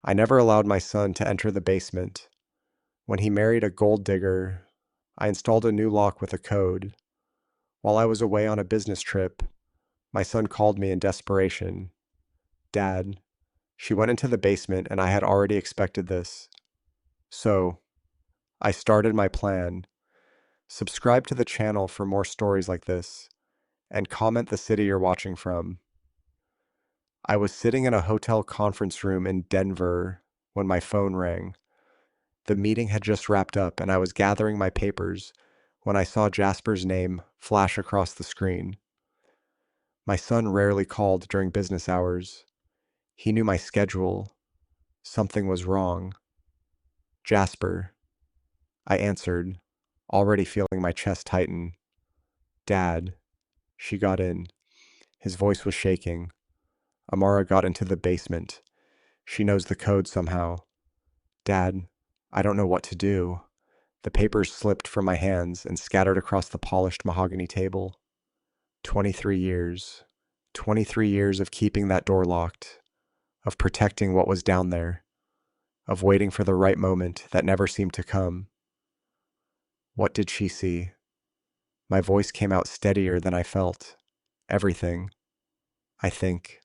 I never allowed my son to enter the basement. When he married a gold digger, I installed a new lock with a code. While I was away on a business trip, my son called me in desperation. Dad, she went into the basement and I had already expected this. So, I started my plan. Subscribe to the channel for more stories like this, and comment the city you're watching from. I was sitting in a hotel conference room in Denver when my phone rang. The meeting had just wrapped up and I was gathering my papers when I saw Jasper's name flash across the screen. My son rarely called during business hours. He knew my schedule. Something was wrong. Jasper, I answered, already feeling my chest tighten. Dad, she got in. His voice was shaking. Amara got into the basement. She knows the code somehow. Dad, I don't know what to do. The papers slipped from my hands and scattered across the polished mahogany table. 23 years. 23 years of keeping that door locked, of protecting what was down there, of waiting for the right moment that never seemed to come. What did she see? My voice came out steadier than I felt. Everything. I think.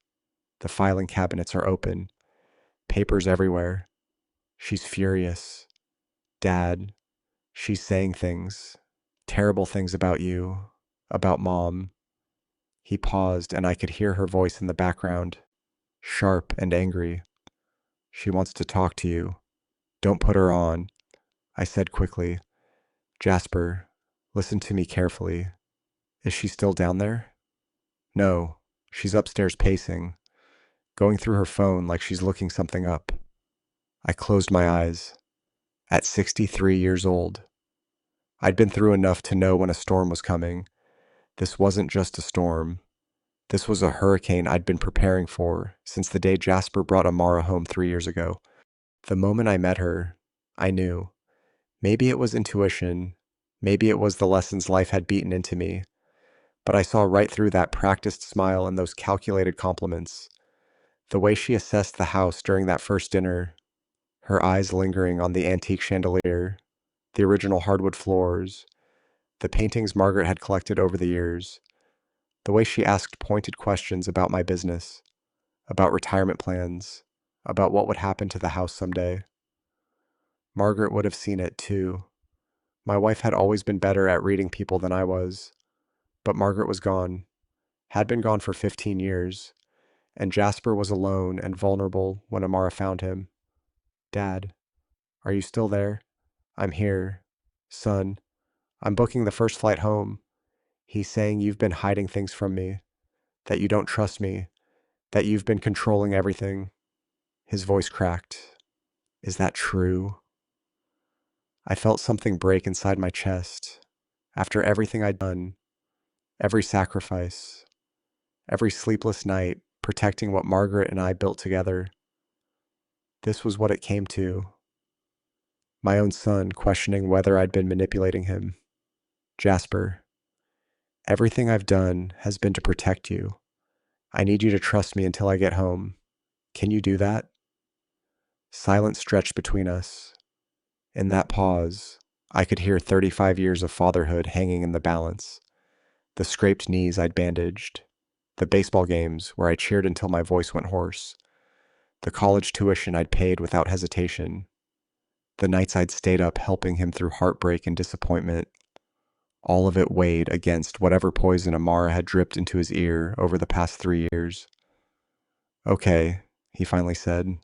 The filing cabinets are open. Papers everywhere. She's furious. Dad, she's saying things. Terrible things about you. About Mom. He paused and I could hear her voice in the background. Sharp and angry. She wants to talk to you. Don't put her on. I said quickly. Jasper, listen to me carefully. Is she still down there? No, she's upstairs pacing, going through her phone like she's looking something up. I closed my eyes. At 63 years old, I'd been through enough to know when a storm was coming. This wasn't just a storm. This was a hurricane I'd been preparing for since the day Jasper brought Amara home 3 years ago. The moment I met her, I knew. Maybe it was intuition. Maybe it was the lessons life had beaten into me. But I saw right through that practiced smile and those calculated compliments. The way she assessed the house during that first dinner, her eyes lingering on the antique chandelier, the original hardwood floors, the paintings Margaret had collected over the years, the way she asked pointed questions about my business, about retirement plans, about what would happen to the house someday. Margaret would have seen it too. My wife had always been better at reading people than I was, but Margaret was gone, had been gone for 15 years, and Jasper was alone and vulnerable when Amara found him. Dad, are you still there? I'm here. Son, I'm booking the first flight home. He's saying you've been hiding things from me, that you don't trust me, that you've been controlling everything. His voice cracked. Is that true? I felt something break inside my chest. After everything I'd done, every sacrifice, every sleepless night, protecting what Margaret and I built together, this was what it came to. My own son questioning whether I'd been manipulating him. Jasper, everything I've done has been to protect you. I need you to trust me until I get home. Can you do that? Silence stretched between us. In that pause, I could hear 35 years of fatherhood hanging in the balance. The scraped knees I'd bandaged. The baseball games where I cheered until my voice went hoarse. The college tuition I'd paid without hesitation. The nights I'd stayed up helping him through heartbreak and disappointment. All of it weighed against whatever poison Amara had dripped into his ear over the past 3 years. Okay, he finally said.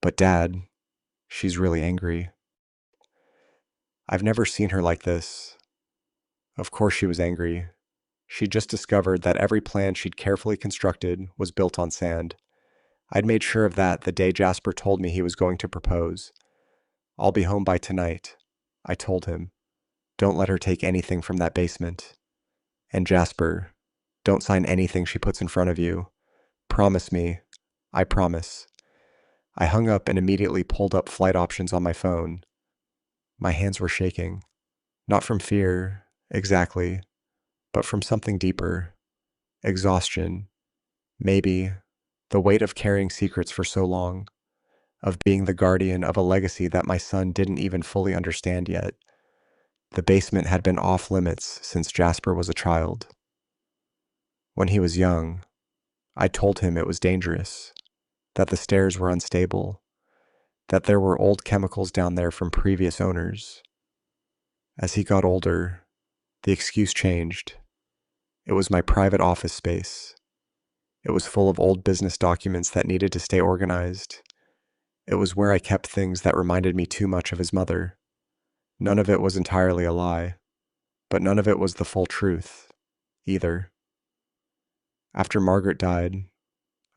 But Dad, she's really angry. I've never seen her like this. Of course she was angry. She'd just discovered that every plan she'd carefully constructed was built on sand. I'd made sure of that the day Jasper told me he was going to propose. I'll be home by tonight, I told him. Don't let her take anything from that basement. And Jasper, don't sign anything she puts in front of you. Promise me. I promise. I hung up and immediately pulled up flight options on my phone. My hands were shaking. Not from fear, exactly, but from something deeper. Exhaustion. Maybe. The weight of carrying secrets for so long. of being the guardian of a legacy that my son didn't even fully understand yet. The basement had been off limits since Jasper was a child. When he was young, I told him it was dangerous, that the stairs were unstable, that there were old chemicals down there from previous owners. As he got older, the excuse changed. It was my private office space. It was full of old business documents that needed to stay organized. It was where I kept things that reminded me too much of his mother. None of it was entirely a lie, but none of it was the full truth, either. After Margaret died,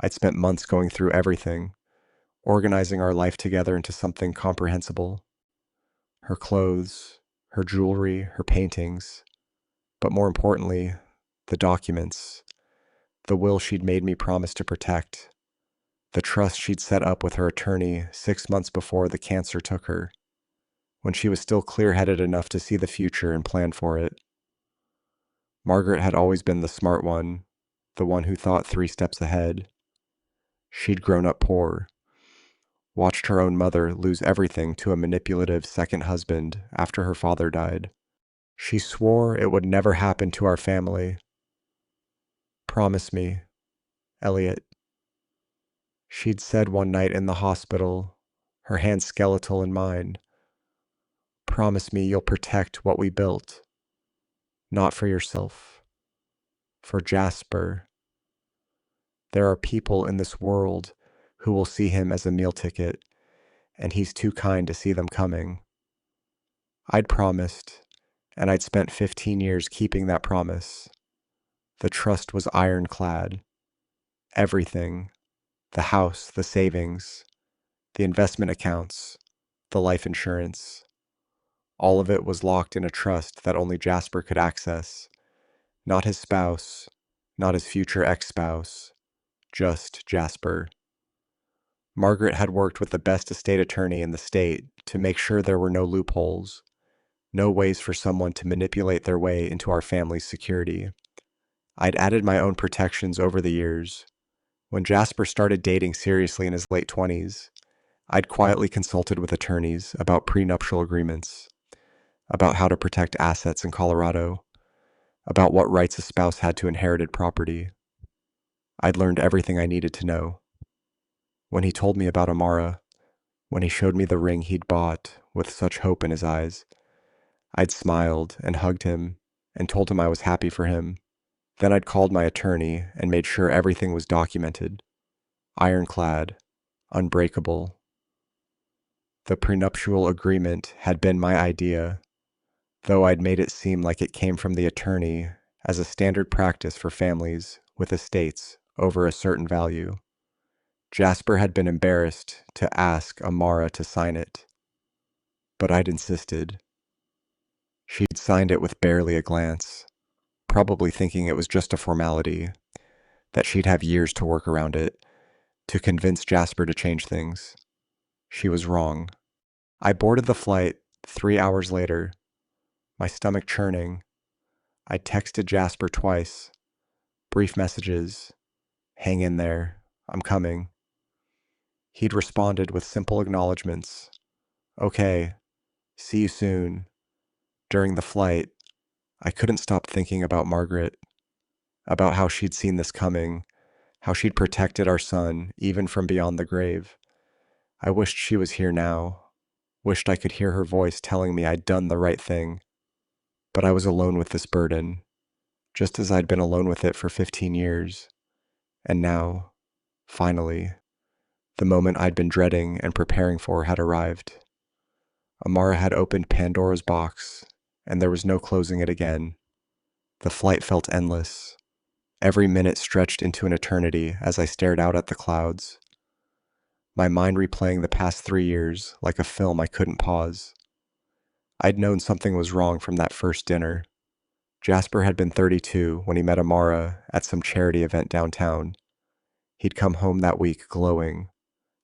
I'd spent months going through everything, organizing our life together into something comprehensible. Her clothes, her jewelry, her paintings, but more importantly, the documents, the will she'd made me promise to protect, the trust she'd set up with her attorney 6 months before the cancer took her, when she was still clear-headed enough to see the future and plan for it. Margaret had always been the smart one, the one who thought 3 steps ahead. She'd grown up poor, watched her own mother lose everything to a manipulative second husband after her father died. She swore it would never happen to our family. "Promise me, Elliot," she'd said one night in the hospital, her hand skeletal in mine. "Promise me you'll protect what we built. Not for yourself. For Jasper. There are people in this world who will see him as a meal ticket, and he's too kind to see them coming." I'd promised, and I'd spent 15 years keeping that promise. The trust was ironclad. Everything, the house, the savings, the investment accounts, the life insurance, all of it was locked in a trust that only Jasper could access. Not his spouse, not his future ex-spouse, just Jasper. Margaret had worked with the best estate attorney in the state to make sure there were no loopholes, no ways for someone to manipulate their way into our family's security. I'd added my own protections over the years. When Jasper started dating seriously in his late 20s, I'd quietly consulted with attorneys about prenuptial agreements, about how to protect assets in Colorado, about what rights a spouse had to inherited property. I'd learned everything I needed to know. When he told me about Amara, when he showed me the ring he'd bought with such hope in his eyes, I'd smiled and hugged him and told him I was happy for him. Then I'd called my attorney and made sure everything was documented, ironclad, unbreakable. The prenuptial agreement had been my idea, though I'd made it seem like it came from the attorney as a standard practice for families with estates over a certain value. Jasper had been embarrassed to ask Amara to sign it, but I'd insisted. She'd signed it with barely a glance, probably thinking it was just a formality, that she'd have years to work around it, to convince Jasper to change things. She was wrong. I boarded the flight 3 hours later, my stomach churning. I texted Jasper twice, brief messages, "Hang in there, I'm coming." He'd responded with simple acknowledgments, "Okay, see you soon." During the flight, I couldn't stop thinking about Margaret, about how she'd seen this coming, how she'd protected our son, even from beyond the grave. I wished she was here now, wished I could hear her voice telling me I'd done the right thing. But I was alone with this burden, just as I'd been alone with it for 15 years. And now, finally, the moment I'd been dreading and preparing for had arrived. Amara had opened Pandora's box, and there was no closing it again. The flight felt endless. Every minute stretched into an eternity as I stared out at the clouds, my mind replaying the past 3 years like a film I couldn't pause. I'd known something was wrong from that first dinner. Jasper had been 32 when he met Amara at some charity event downtown. He'd come home that week glowing,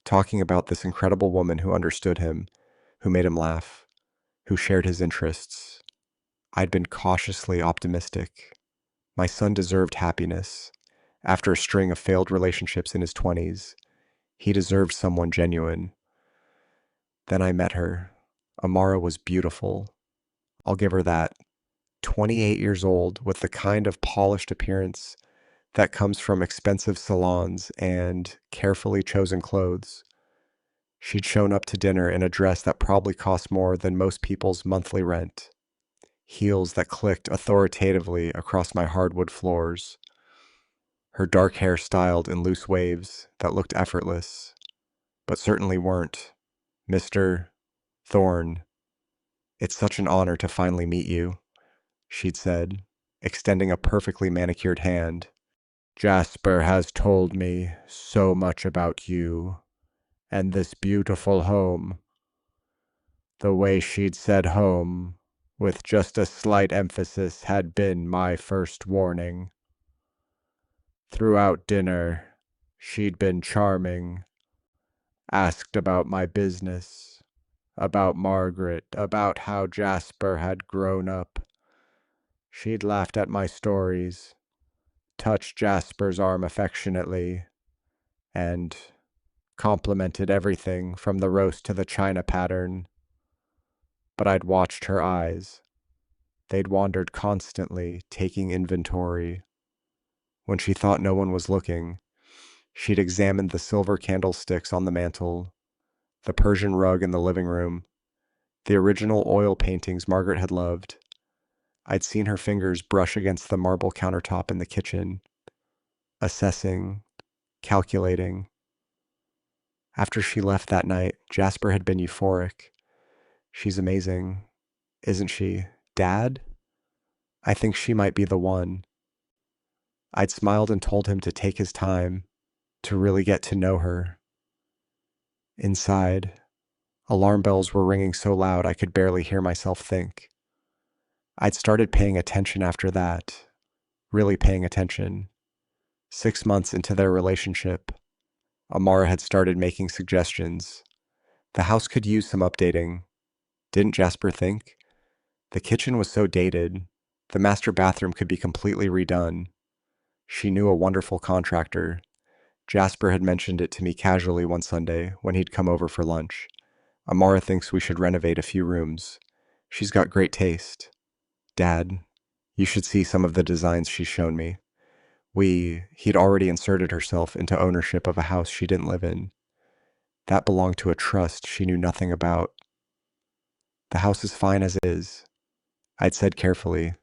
talking about this incredible woman who understood him, who made him laugh, who shared his interests. I'd been cautiously optimistic. My son deserved happiness. After a string of failed relationships in his 20s, he deserved someone genuine, Then I met her. Amara was beautiful. I'll give her that. 28 years old with the kind of polished appearance that comes from expensive salons and carefully chosen clothes. She'd shown up to dinner in a dress that probably cost more than most people's monthly rent, heels that clicked authoritatively across my hardwood floors, her dark hair styled in loose waves that looked effortless, but certainly weren't. Mr. Thorne, it's such an honor to finally meet you, she'd said, extending a perfectly manicured hand. Jasper has told me so much about you and this beautiful home. The way she'd said home, with just a slight emphasis, had been my first warning. Throughout dinner, she'd been charming, asked about my business, about Margaret, about how Jasper had grown up. She'd laughed at my stories, touched Jasper's arm affectionately, and complimented everything from the roast to the china pattern. But I'd watched her eyes. They'd wandered constantly, taking inventory. When she thought no one was looking, she'd examined the silver candlesticks on the mantel, the Persian rug in the living room, the original oil paintings Margaret had loved. I'd seen her fingers brush against the marble countertop in the kitchen, assessing, calculating. After she left that night, Jasper had been euphoric. She's amazing, isn't she? Dad? I think she might be the one. I'd smiled and told him to take his time, to really get to know her. Inside, alarm bells were ringing so loud I could barely hear myself think. I'd started paying attention after that, really paying attention. 6 months into their relationship, Amara had started making suggestions. The house could use some updating. Didn't Jasper think? The kitchen was so dated. The master bathroom could be completely redone. She knew a wonderful contractor. Jasper had mentioned it to me casually one Sunday when he'd come over for lunch. Amara thinks we should renovate a few rooms. She's got great taste. Dad, you should see some of the designs she's shown me. He'd already inserted herself into ownership of a house she didn't live in. That belonged to a trust she knew nothing about. The house is fine as is. I'd said carefully,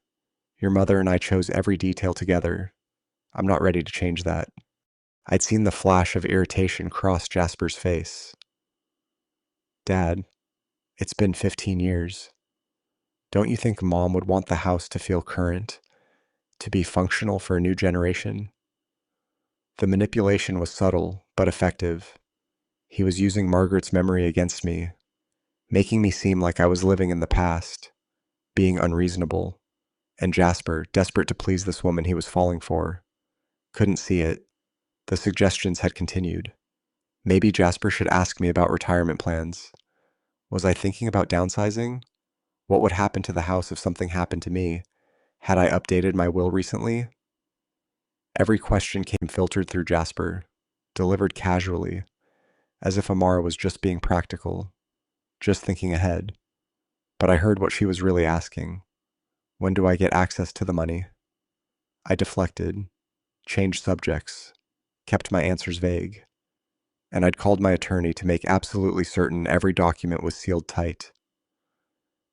your mother and I chose every detail together. I'm not ready to change that. I'd seen the flash of irritation cross Jasper's face. Dad, it's been 15 years. Don't you think Mom would want the house to feel current, to be functional for a new generation? The manipulation was subtle, but effective. He was using Margaret's memory against me, making me seem like I was living in the past, being unreasonable. And Jasper, desperate to please this woman he was falling for, couldn't see it. The suggestions had continued. Maybe Jasper should ask me about retirement plans. Was I thinking about downsizing? What would happen to the house if something happened to me? Had I updated my will recently? Every question came filtered through Jasper, delivered casually, as if Amara was just being practical, just thinking ahead. But I heard what she was really asking. When do I get access to the money? I deflected, changed subjects, kept my answers vague, and I'd called my attorney to make absolutely certain every document was sealed tight.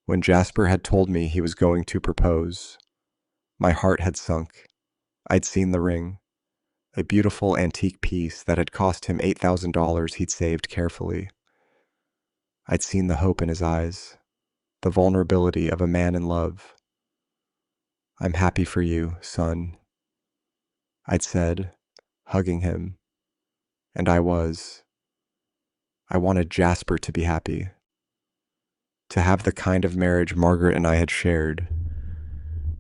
When Jasper had told me he was going to propose, my heart had sunk. I'd seen the ring, a beautiful antique piece that had cost him $8,000 he'd saved carefully. I'd seen the hope in his eyes, the vulnerability of a man in love. I'm happy for you, son, I'd said, hugging him. And I was. I wanted Jasper to be happy, to have the kind of marriage Margaret and I had shared.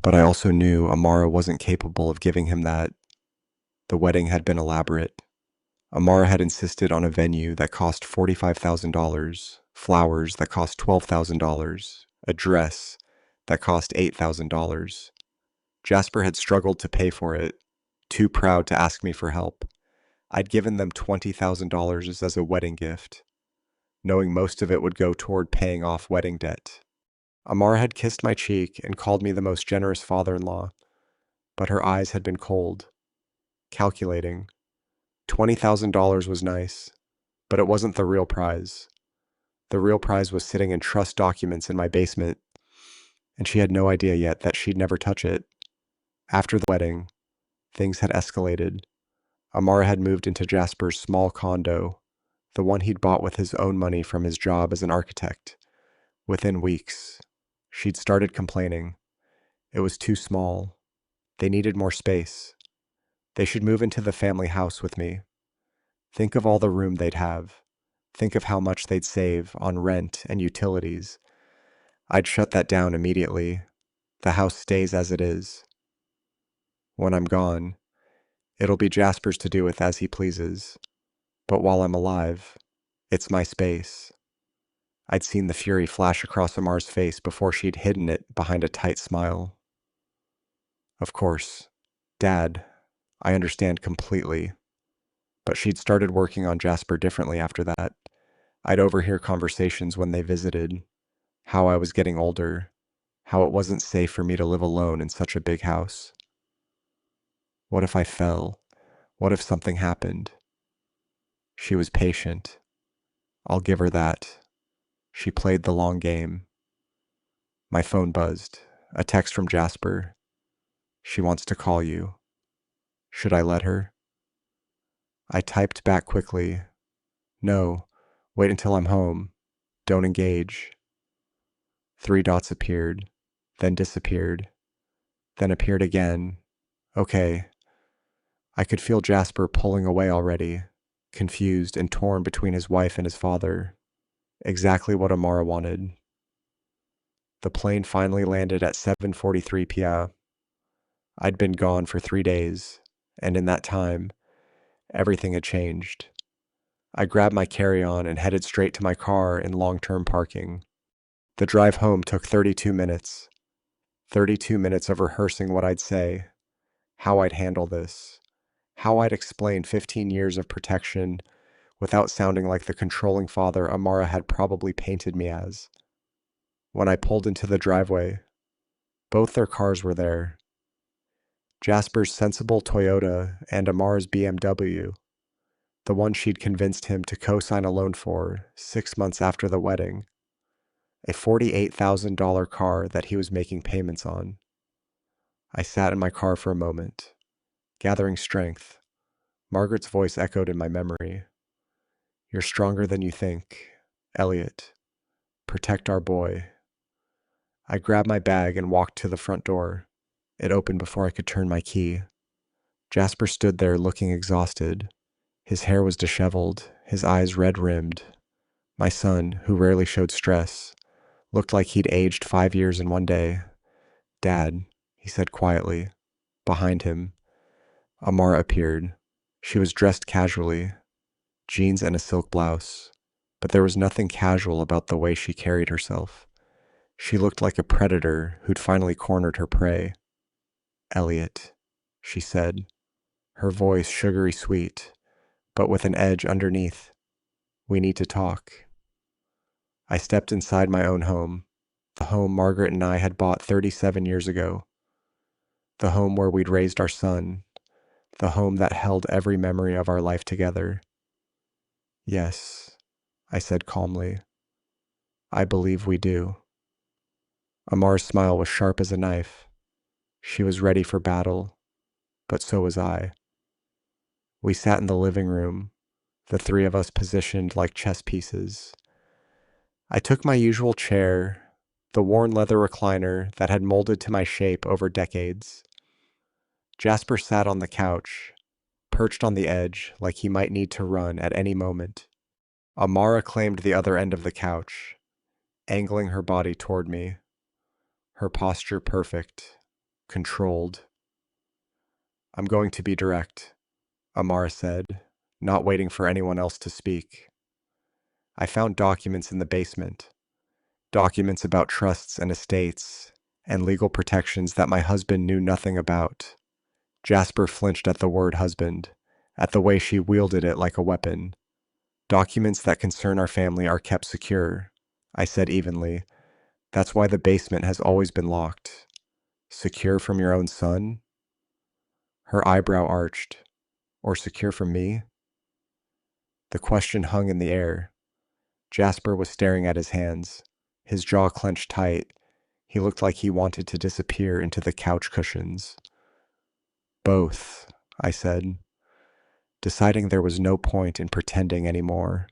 But I also knew Amara wasn't capable of giving him that. The wedding had been elaborate. Amara had insisted on a venue that cost $45,000, flowers that cost $12,000, a dress that cost $8,000. Jasper had struggled to pay for it, too proud to ask me for help. I'd given them $20,000 as a wedding gift. knowing most of it would go toward paying off wedding debt. Amara had kissed my cheek and called me the most generous father-in-law, but her eyes had been cold, calculating. $20,000 was nice, but it wasn't the real prize. The real prize was sitting in trust documents in my basement, and she had no idea yet that she'd never touch it. After the wedding, things had escalated. Amara had moved into Jasper's small condo, the one he'd bought with his own money from his job as an architect. Within weeks, she'd started complaining. It was too small. They needed more space. They should move into the family house with me. Think of all the room they'd have. Think of how much they'd save on rent and utilities. I'd shut that down immediately. The house stays as it is. When I'm gone, it'll be Jasper's to do with as he pleases. But while I'm alive, it's my space. I'd seen the fury flash across Amar's face before she'd hidden it behind a tight smile. Of course, Dad, I understand completely. But she'd started working on Jasper differently after that. I'd overhear conversations when they visited, how I was getting older, how it wasn't safe for me to live alone in such a big house. What if I fell? What if something happened? She was patient. I'll give her that. She played the long game. My phone buzzed. A text from Jasper. She wants to call you. Should I let her? I typed back quickly. No, wait until I'm home. Don't engage. 3 dots appeared, then disappeared, then appeared again. Okay. I could feel Jasper pulling away already, confused and torn between his wife and his father. Exactly what Amara wanted. The plane finally landed at 7:43 p.m. I'd been gone for 3 days, and in that time, everything had changed. I grabbed my carry-on and headed straight to my car in long-term parking. The drive home took 32 minutes. 32 minutes of rehearsing what I'd say, how I'd handle this, how I'd explain 15 years of protection without sounding like the controlling father Amara had probably painted me as. When I pulled into the driveway, both their cars were there. Jasper's sensible Toyota and Amara's BMW, the one she'd convinced him to co-sign a loan for 6 months after the wedding, a $48,000 car that he was making payments on. I sat in my car for a moment, gathering strength. Margaret's voice echoed in my memory. You're stronger than you think. Elliot, protect our boy. I grabbed my bag and walked to the front door. It opened before I could turn my key. Jasper stood there looking exhausted. His hair was disheveled, his eyes red-rimmed. My son, who rarely showed stress, looked like he'd aged 5 years in one day. Dad, he said quietly. Behind him, Amara appeared. She was dressed casually, jeans and a silk blouse, but there was nothing casual about the way she carried herself. She looked like a predator who'd finally cornered her prey. Elliot, she said, her voice sugary sweet, but with an edge underneath. We need to talk. I stepped inside my own home, the home Margaret and I had bought 37 years ago, the home where we'd raised our son, the home that held every memory of our life together. Yes, I said calmly. I believe we do. Amar's smile was sharp as a knife. She was ready for battle, but so was I. We sat in the living room, the 3 of us positioned like chess pieces. I took my usual chair, the worn leather recliner that had molded to my shape over decades. Jasper sat on the couch, perched on the edge like he might need to run at any moment. Amara claimed the other end of the couch, angling her body toward me, her posture perfect, controlled. I'm going to be direct, Amara said, not waiting for anyone else to speak. I found documents in the basement, documents about trusts and estates, and legal protections that my husband knew nothing about. Jasper flinched at the word husband, at the way she wielded it like a weapon. Documents that concern our family are kept secure, I said evenly. That's why the basement has always been locked. Secure from your own son? Her eyebrow arched. Or secure from me? The question hung in the air. Jasper was staring at his hands, his jaw clenched tight. He looked like he wanted to disappear into the couch cushions. Both, I said, deciding there was no point in pretending anymore.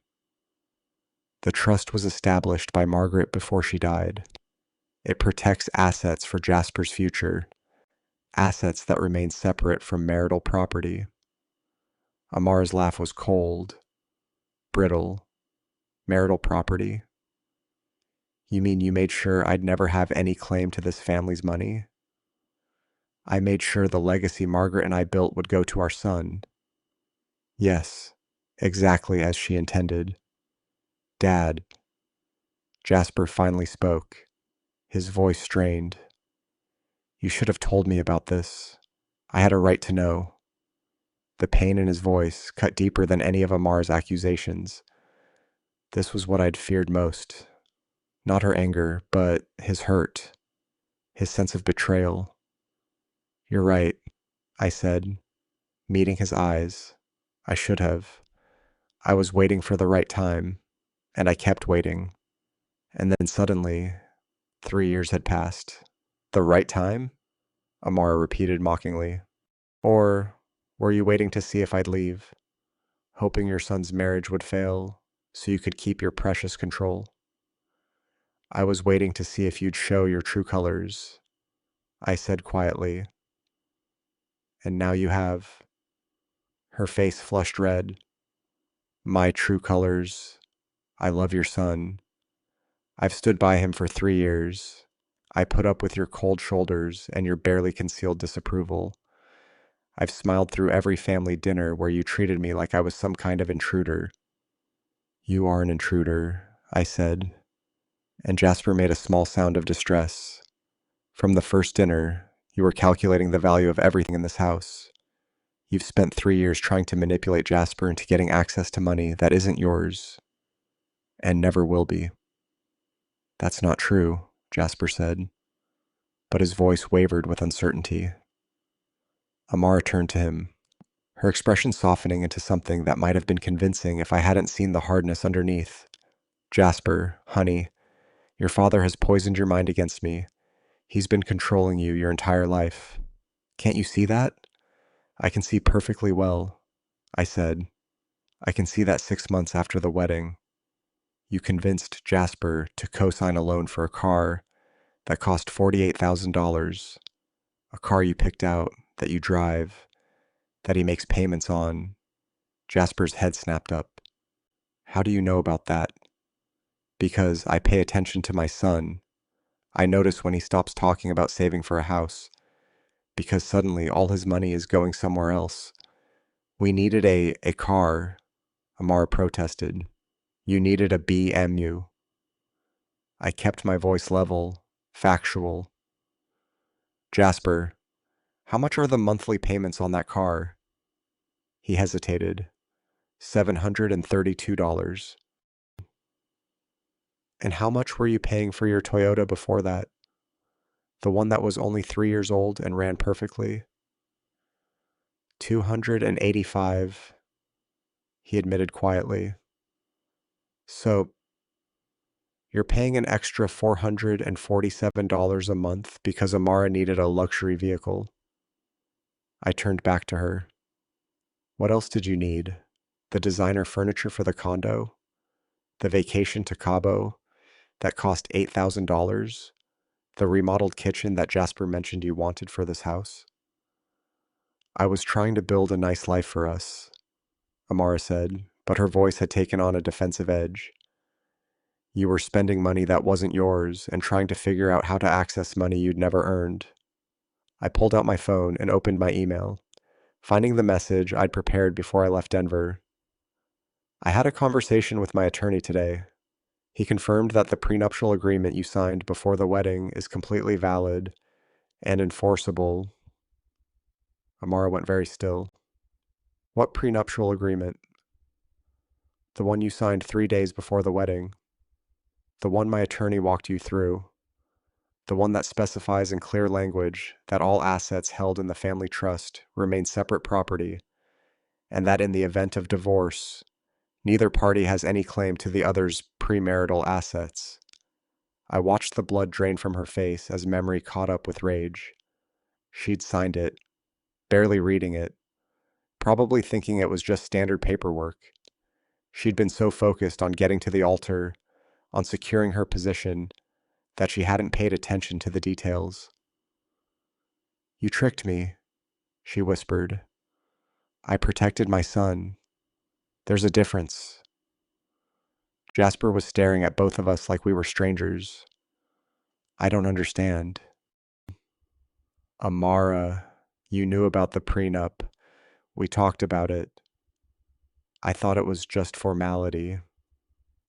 The trust was established by Margaret before she died. It protects assets for Jasper's future, assets that remain separate from marital property. Amar's laugh was cold, brittle. Marital property? You mean you made sure I'd never have any claim to this family's money? I made sure the legacy Margaret and I built would go to our son. Yes, exactly as she intended. Dad. Jasper finally spoke, his voice strained. You should have told me about this. I had a right to know. The pain in his voice cut deeper than any of Amar's accusations. This was what I'd feared most. Not her anger, but his hurt, his sense of betrayal. You're right, I said, meeting his eyes. I should have. I was waiting for the right time, and I kept waiting. And then suddenly, 3 years had passed. The right time? Amara repeated mockingly. Or were you waiting to see if I'd leave, hoping your son's marriage would fail so you could keep your precious control? I was waiting to see if you'd show your true colors, I said quietly. And now you have. Her face flushed red. My true colors. I love your son. I've stood by him for 3 years. I put up with your cold shoulders and your barely concealed disapproval. I've smiled through every family dinner where you treated me like I was some kind of intruder. You are an intruder, I said, and Jasper made a small sound of distress. From the first dinner, you were calculating the value of everything in this house. You've spent 3 years trying to manipulate Jasper into getting access to money that isn't yours, and never will be. That's not true, Jasper said, but his voice wavered with uncertainty. Amara turned to him, her expression softening into something that might have been convincing if I hadn't seen the hardness underneath. Jasper, honey, your father has poisoned your mind against me. He's been controlling you your entire life. Can't you see that? I can see perfectly well, I said. I can see that 6 months after the wedding, you convinced Jasper to co-sign a loan for a car that cost $48,000, a car you picked out, that you drive, that he makes payments on. Jasper's head snapped up. How do you know about that? Because I pay attention to my son. I notice when he stops talking about saving for a house, because suddenly all his money is going somewhere else. We needed a car, Amara protested. You needed a BMU. I kept my voice level, factual. Jasper, how much are the monthly payments on that car? He hesitated. $732. And how much were you paying for your Toyota before that? The one that was only 3 years old and ran perfectly? 285, he admitted quietly. So, you're paying an extra $447 a month because Amara needed a luxury vehicle. I turned back to her. What else did you need? The designer furniture for the condo? The vacation to Cabo that cost $8,000? The remodeled kitchen that Jasper mentioned you wanted for this house? I was trying to build a nice life for us, Amara said, but her voice had taken on a defensive edge. You were spending money that wasn't yours and trying to figure out how to access money you'd never earned. I pulled out my phone and opened my email, finding the message I'd prepared before I left Denver. I had a conversation with my attorney today. He confirmed that the prenuptial agreement you signed before the wedding is completely valid and enforceable. Amara went very still. What prenuptial agreement? The one you signed 3 days before the wedding. The one my attorney walked you through. The one that specifies in clear language that all assets held in the family trust remain separate property, and that in the event of divorce, neither party has any claim to the other's premarital assets. I watched the blood drain from her face as memory caught up with rage. She'd signed it, barely reading it, probably thinking it was just standard paperwork. She'd been so focused on getting to the altar, on securing her position, that she hadn't paid attention to the details. "You tricked me," she whispered. "I protected my son. There's a difference." Jasper was staring at both of us like we were strangers. "I don't understand." "Amara, you knew about the prenup. We talked about it. I thought it was just formality,"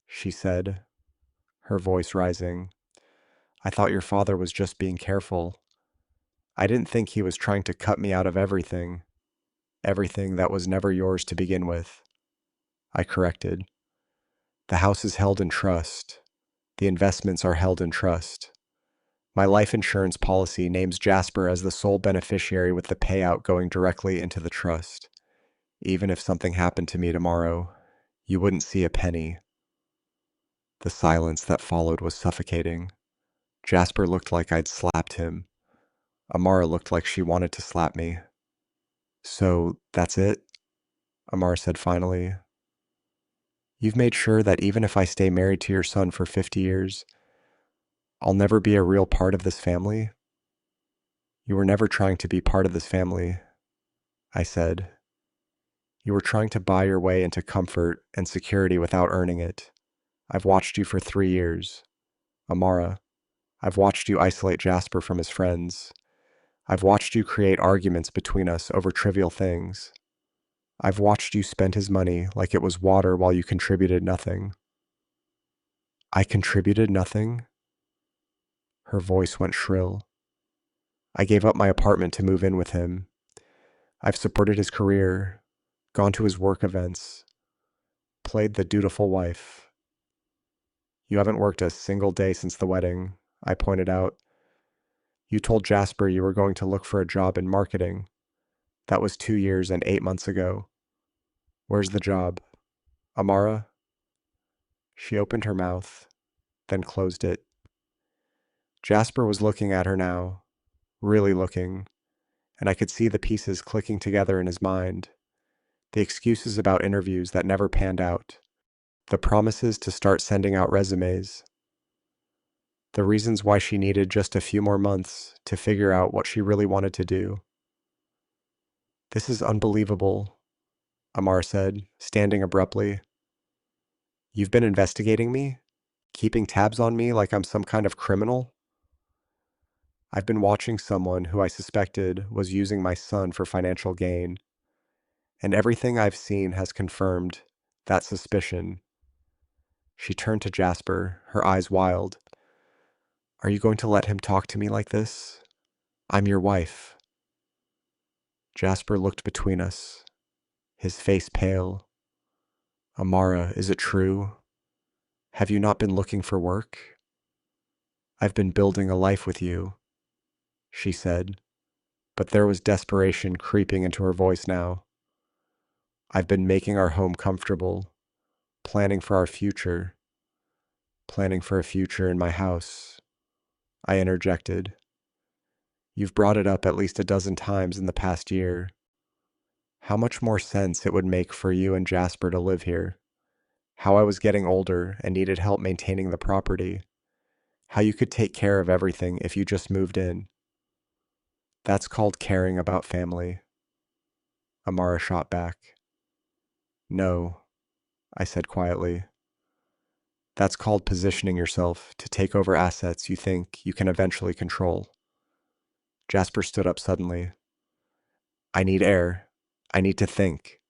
she said, her voice rising. "I thought your father was just being careful. I didn't think he was trying to cut me out of everything that was never yours to begin with." I corrected. "The house is held in trust. The investments are held in trust. My life insurance policy names Jasper as the sole beneficiary with the payout going directly into the trust. Even if something happened to me tomorrow, you wouldn't see a penny." The silence that followed was suffocating. Jasper looked like I'd slapped him. Amara looked like she wanted to slap me. "So, that's it?" Amara said finally. "You've made sure that even if I stay married to your son for 50 years, I'll never be a real part of this family?" "You were never trying to be part of this family," I said. "You were trying to buy your way into comfort and security without earning it. I've watched you for 3 years. Amara, I've watched you isolate Jasper from his friends. I've watched you create arguments between us over trivial things. I've watched you spend his money like it was water while you contributed nothing." "I contributed nothing?" Her voice went shrill. "I gave up my apartment to move in with him. I've supported his career, gone to his work events, played the dutiful wife." "You haven't worked a single day since the wedding," I pointed out. "You told Jasper you were going to look for a job in marketing. That was 2 years and 8 months ago. Where's the job? Amara?" She opened her mouth, then closed it. Jasper was looking at her now, really looking, and I could see the pieces clicking together in his mind. The excuses about interviews that never panned out. The promises to start sending out resumes. The reasons why she needed just a few more months to figure out what she really wanted to do. "This is unbelievable," Amar said, standing abruptly. "You've been investigating me? Keeping tabs on me like I'm some kind of criminal?" "I've been watching someone who I suspected was using my son for financial gain, and everything I've seen has confirmed that suspicion." She turned to Jasper, her eyes wild. "Are you going to let him talk to me like this? I'm your wife." Jasper looked between us, his face pale. "Amara, is it true? Have you not been looking for work?" "I've been building a life with you," she said, but there was desperation creeping into her voice now. "I've been making our home comfortable, planning for our future, planning for a future in my house." I interjected. "You've brought it up at least a dozen times in the past year. How much more sense it would make for you and Jasper to live here. How I was getting older and needed help maintaining the property. How you could take care of everything if you just moved in. That's called caring about family." Amara shot back. "No," I said quietly. "That's called positioning yourself to take over assets you think you can eventually control." Jasper stood up suddenly. "I need air. I need to think."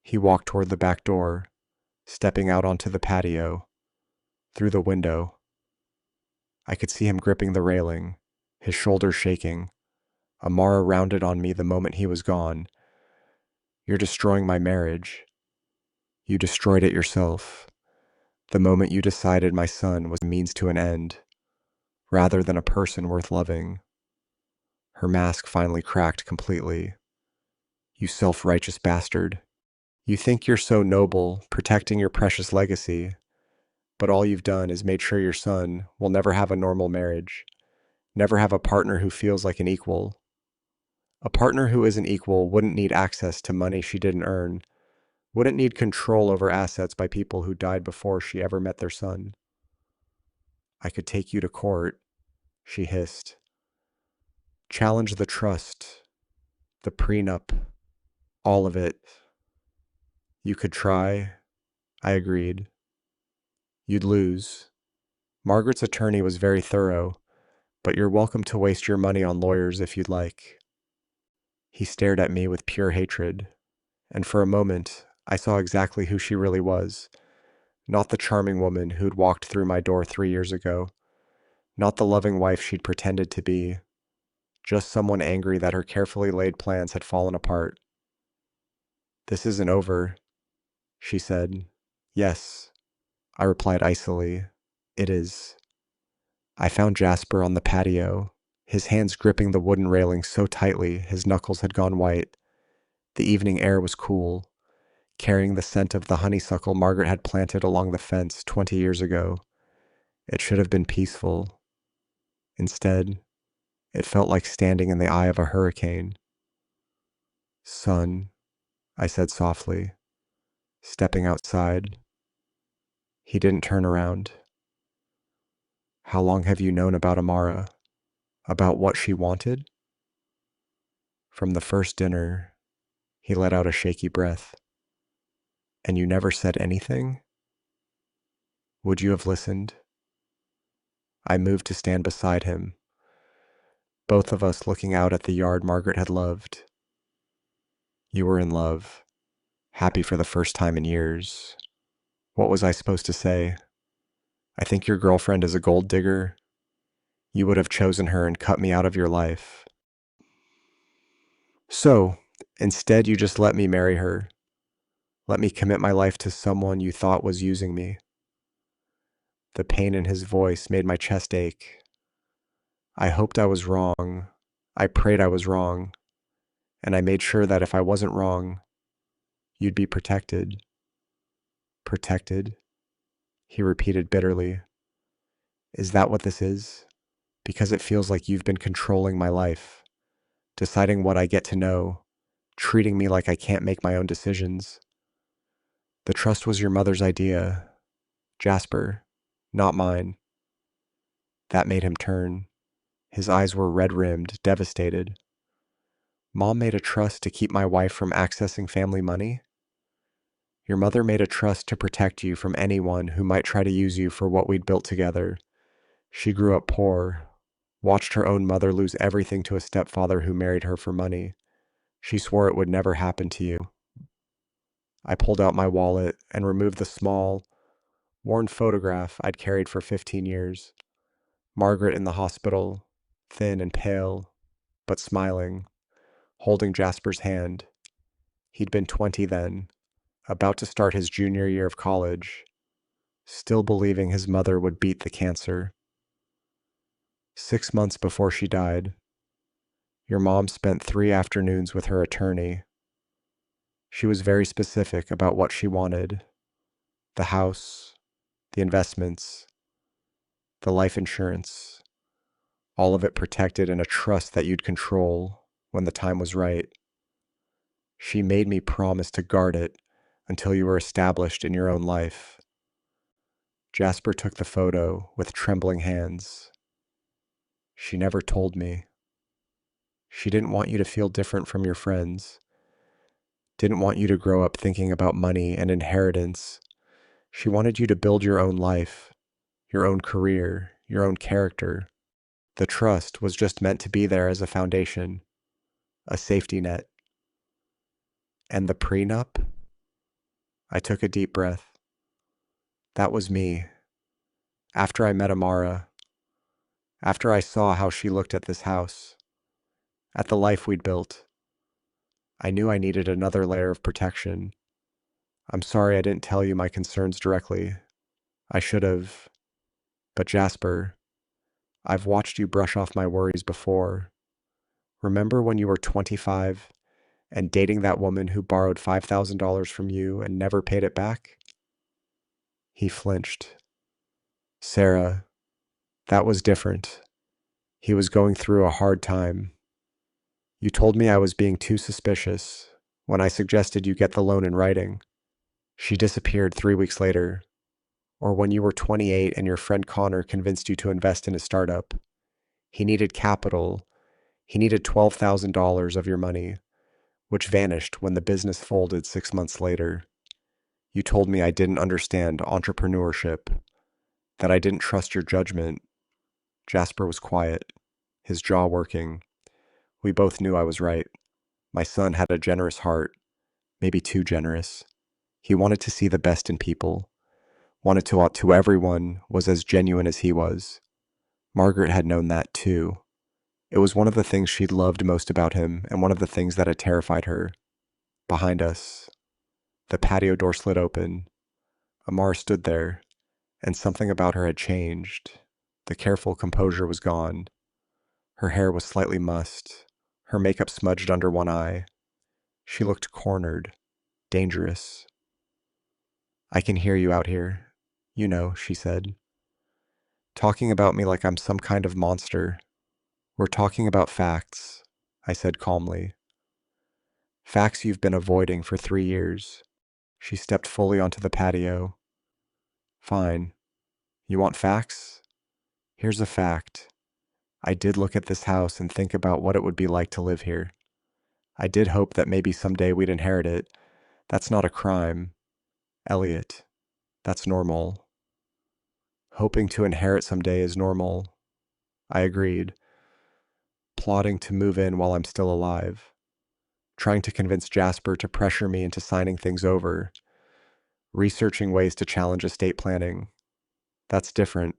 He walked toward the back door, stepping out onto the patio, through the window. I could see him gripping the railing, his shoulders shaking. Amara rounded on me the moment he was gone. "You're destroying my marriage. You destroyed it yourself, the moment you decided my son was a means to an end, rather than a person worth loving. Her mask finally cracked completely. You self-righteous bastard. You think you're so noble, protecting your precious legacy, but all you've done is made sure your son will never have a normal marriage, never have a partner who feels like an equal. A partner who isn't equal wouldn't need access to money she didn't earn, wouldn't need control over assets by people who died before she ever met their son. I could take you to court, she hissed. Challenge the trust, the prenup, all of it. You could try, I agreed. You'd lose. Margaret's attorney was very thorough, but you're welcome to waste your money on lawyers if you'd like. He stared at me with pure hatred, and for a moment, I saw exactly who she really was. Not the charming woman who'd walked through my door 3 years ago. Not the loving wife she'd pretended to be. Just someone angry that her carefully laid plans had fallen apart. This isn't over, she said. Yes, I replied icily. It is. I found Jasper on the patio, his hands gripping the wooden railing so tightly his knuckles had gone white. The evening air was cool, carrying the scent of the honeysuckle Margaret had planted along the fence 20 years ago. It should have been peaceful. Instead, it felt like standing in the eye of a hurricane. Son, I said softly, stepping outside. He didn't turn around. How long have you known about Amara? About what she wanted? From the first dinner, he let out a shaky breath. And you never said anything? Would you have listened? I moved to stand beside him, both of us looking out at the yard Margaret had loved. You were in love, happy for the first time in years. What was I supposed to say? I think your girlfriend is a gold digger. You would have chosen her and cut me out of your life. So, instead you just let me marry her. Let me commit my life to someone you thought was using me. The pain in his voice made my chest ache. I hoped I was wrong. I prayed I was wrong. And I made sure that if I wasn't wrong, you'd be protected. Protected, he repeated bitterly. Is that what this is? Because it feels like you've been controlling my life, deciding what I get to know, treating me like I can't make my own decisions. The trust was your mother's idea, Jasper, not mine. That made him turn. His eyes were red-rimmed, devastated. Mom made a trust to keep my wife from accessing family money? Your mother made a trust to protect you from anyone who might try to use you for what we'd built together. She grew up poor, watched her own mother lose everything to a stepfather who married her for money. She swore it would never happen to you. I pulled out my wallet and removed the small, worn photograph I'd carried for 15 years. Margaret in the hospital, thin and pale, but smiling, holding Jasper's hand. He'd been 20 then, about to start his junior year of college, still believing his mother would beat the cancer. 6 months before she died, your mom spent 3 afternoons with her attorney. She was very specific about what she wanted: the house, the investments, the life insurance, all of it protected in a trust that you'd control when the time was right. She made me promise to guard it until you were established in your own life. Jasper took the photo with trembling hands. She never told me. She didn't want you to feel different from your friends. Didn't want you to grow up thinking about money and inheritance. She wanted you to build your own life, your own career, your own character. The trust was just meant to be there as a foundation, a safety net. And the prenup? I took a deep breath. That was me. After I met Amara, after I saw how she looked at this house, at the life we'd built, I knew I needed another layer of protection. I'm sorry I didn't tell you my concerns directly. I should have. But Jasper, I've watched you brush off my worries before. Remember when you were 25 and dating that woman who borrowed $5,000 from you and never paid it back? He flinched. Sarah, that was different. He was going through a hard time. You told me I was being too suspicious when I suggested you get the loan in writing. She disappeared 3 weeks later. Or when you were 28 and your friend Connor convinced you to invest in a startup. He needed capital. He needed $12,000 of your money, which vanished when the business folded 6 months later. You told me I didn't understand entrepreneurship, that I didn't trust your judgment. Jasper was quiet, his jaw working. We both knew I was right. My son had a generous heart, maybe too generous. He wanted to see the best in people, wanted to everyone was as genuine as he was. Margaret had known that too. It was one of the things she'd loved most about him, and one of the things that had terrified her. Behind us, the patio door slid open. Amara stood there, and something about her had changed. The careful composure was gone. Her hair was slightly mussed, her makeup smudged under one eye. She looked cornered, dangerous. I can hear you out here. You know, she said. Talking about me like I'm some kind of monster. We're talking about facts, I said calmly. Facts you've been avoiding for 3 years. She stepped fully onto the patio. Fine. You want facts? Here's a fact. I did look at this house and think about what it would be like to live here. I did hope that maybe someday we'd inherit it. That's not a crime. Elliot, that's normal. Hoping to inherit someday is normal. I agreed. Plotting to move in while I'm still alive. Trying to convince Jasper to pressure me into signing things over. Researching ways to challenge estate planning. That's different.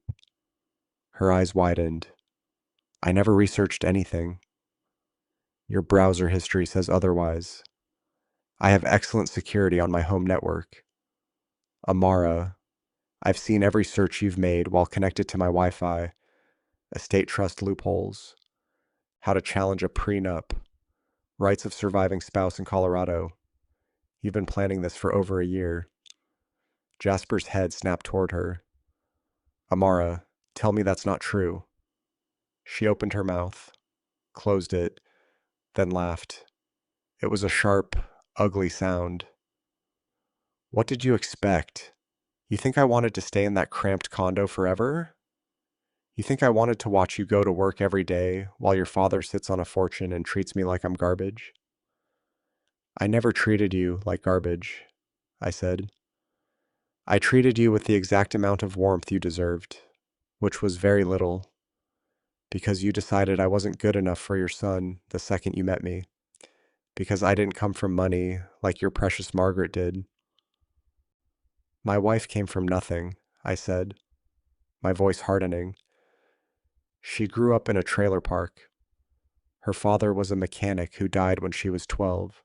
Her eyes widened. I never researched anything. Your browser history says otherwise. I have excellent security on my home network. Amara, I've seen every search you've made while connected to my Wi-Fi. Estate trust loopholes. How to challenge a prenup. Rights of surviving spouse in Colorado. You've been planning this for over a year. Jasper's head snapped toward her. Amara, tell me that's not true. She opened her mouth, closed it, then laughed. It was a sharp, ugly sound. What did you expect? You think I wanted to stay in that cramped condo forever? You think I wanted to watch you go to work every day while your father sits on a fortune and treats me like I'm garbage? I never treated you like garbage, I said. I treated you with the exact amount of warmth you deserved, which was very little, because you decided I wasn't good enough for your son the second you met me, because I didn't come from money like your precious Margaret did. My wife came from nothing, I said, my voice hardening. She grew up in a trailer park. Her father was a mechanic who died when she was 12.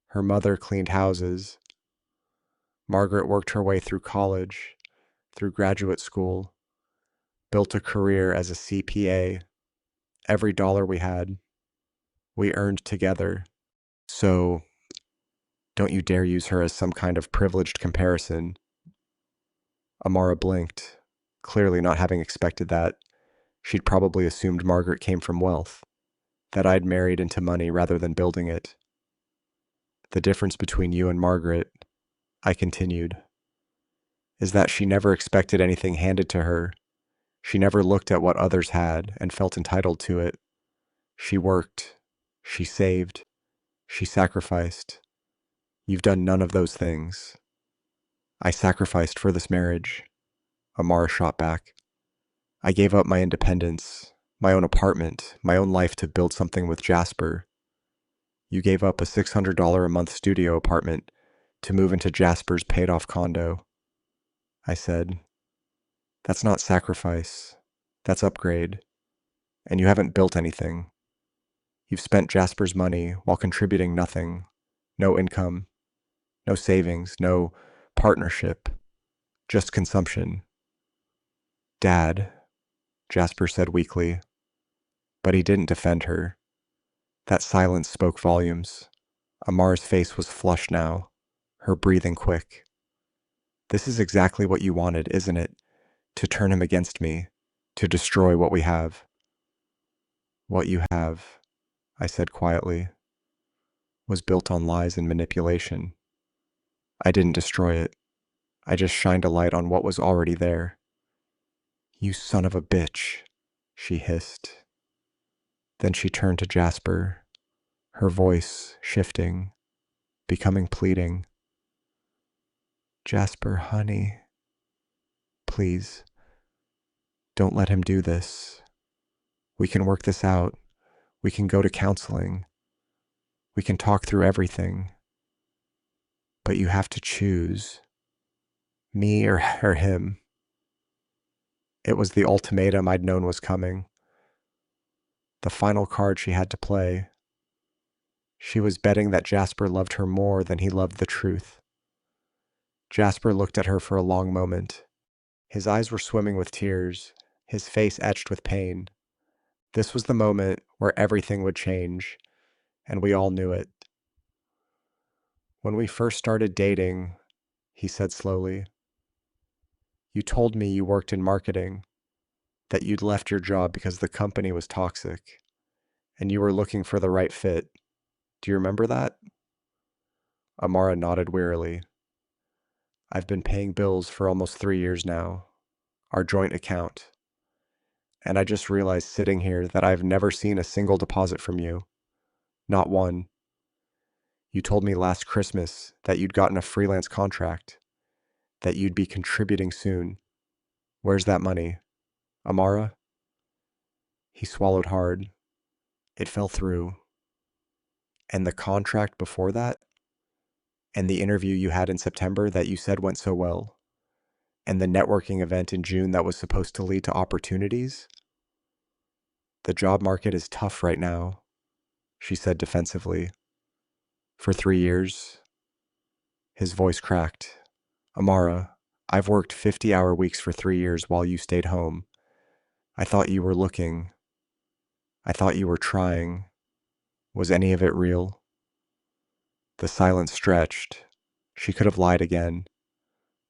Her mother cleaned houses. Margaret worked her way through college, through graduate school, built a career as a CPA. Every dollar we had, we earned together. So, don't you dare use her as some kind of privileged comparison. Amara blinked, clearly not having expected that. She'd probably assumed Margaret came from wealth, that I'd married into money rather than building it. The difference between you and Margaret, I continued, is that she never expected anything handed to her. She never looked at what others had and felt entitled to it. She worked. She saved. She sacrificed. You've done none of those things. I sacrificed for this marriage, Amara shot back. I gave up my independence, my own apartment, my own life to build something with Jasper. You gave up a $600 a month studio apartment to move into Jasper's paid-off condo. I said, that's not sacrifice. That's upgrade. And you haven't built anything. You've spent Jasper's money while contributing nothing. No income. No savings, no partnership, just consumption. Dad, Jasper said weakly, but he didn't defend her. That silence spoke volumes. Amara's face was flushed now, her breathing quick. This is exactly what you wanted, isn't it? To turn him against me, to destroy what we have. What you have, I said quietly, was built on lies and manipulation. I didn't destroy it. I just shined a light on what was already there. You son of a bitch, she hissed. Then she turned to Jasper, her voice shifting, becoming pleading. Jasper, honey, please, don't let him do this. We can work this out. We can go to counseling. We can talk through everything. But you have to choose me or him. It was the ultimatum I'd known was coming. The final card she had to play. She was betting that Jasper loved her more than he loved the truth. Jasper looked at her for a long moment. His eyes were swimming with tears, his face etched with pain. This was the moment where everything would change, and we all knew it. When we first started dating, he said slowly, you told me you worked in marketing, that you'd left your job because the company was toxic, and you were looking for the right fit. Do you remember that? Amara nodded wearily. I've been paying bills for almost 3 years now, our joint account. And I just realized sitting here that I've never seen a single deposit from you. Not one. You told me last Christmas that you'd gotten a freelance contract, that you'd be contributing soon. Where's that money? Amara? He swallowed hard. It fell through. And the contract before that? And the interview you had in September that you said went so well? And the networking event in June that was supposed to lead to opportunities? The job market is tough right now, she said defensively. For 3 years. His voice cracked. Amara, I've worked 50-hour weeks for 3 years while you stayed home. I thought you were looking. I thought you were trying. Was any of it real? The silence stretched. She could have lied again,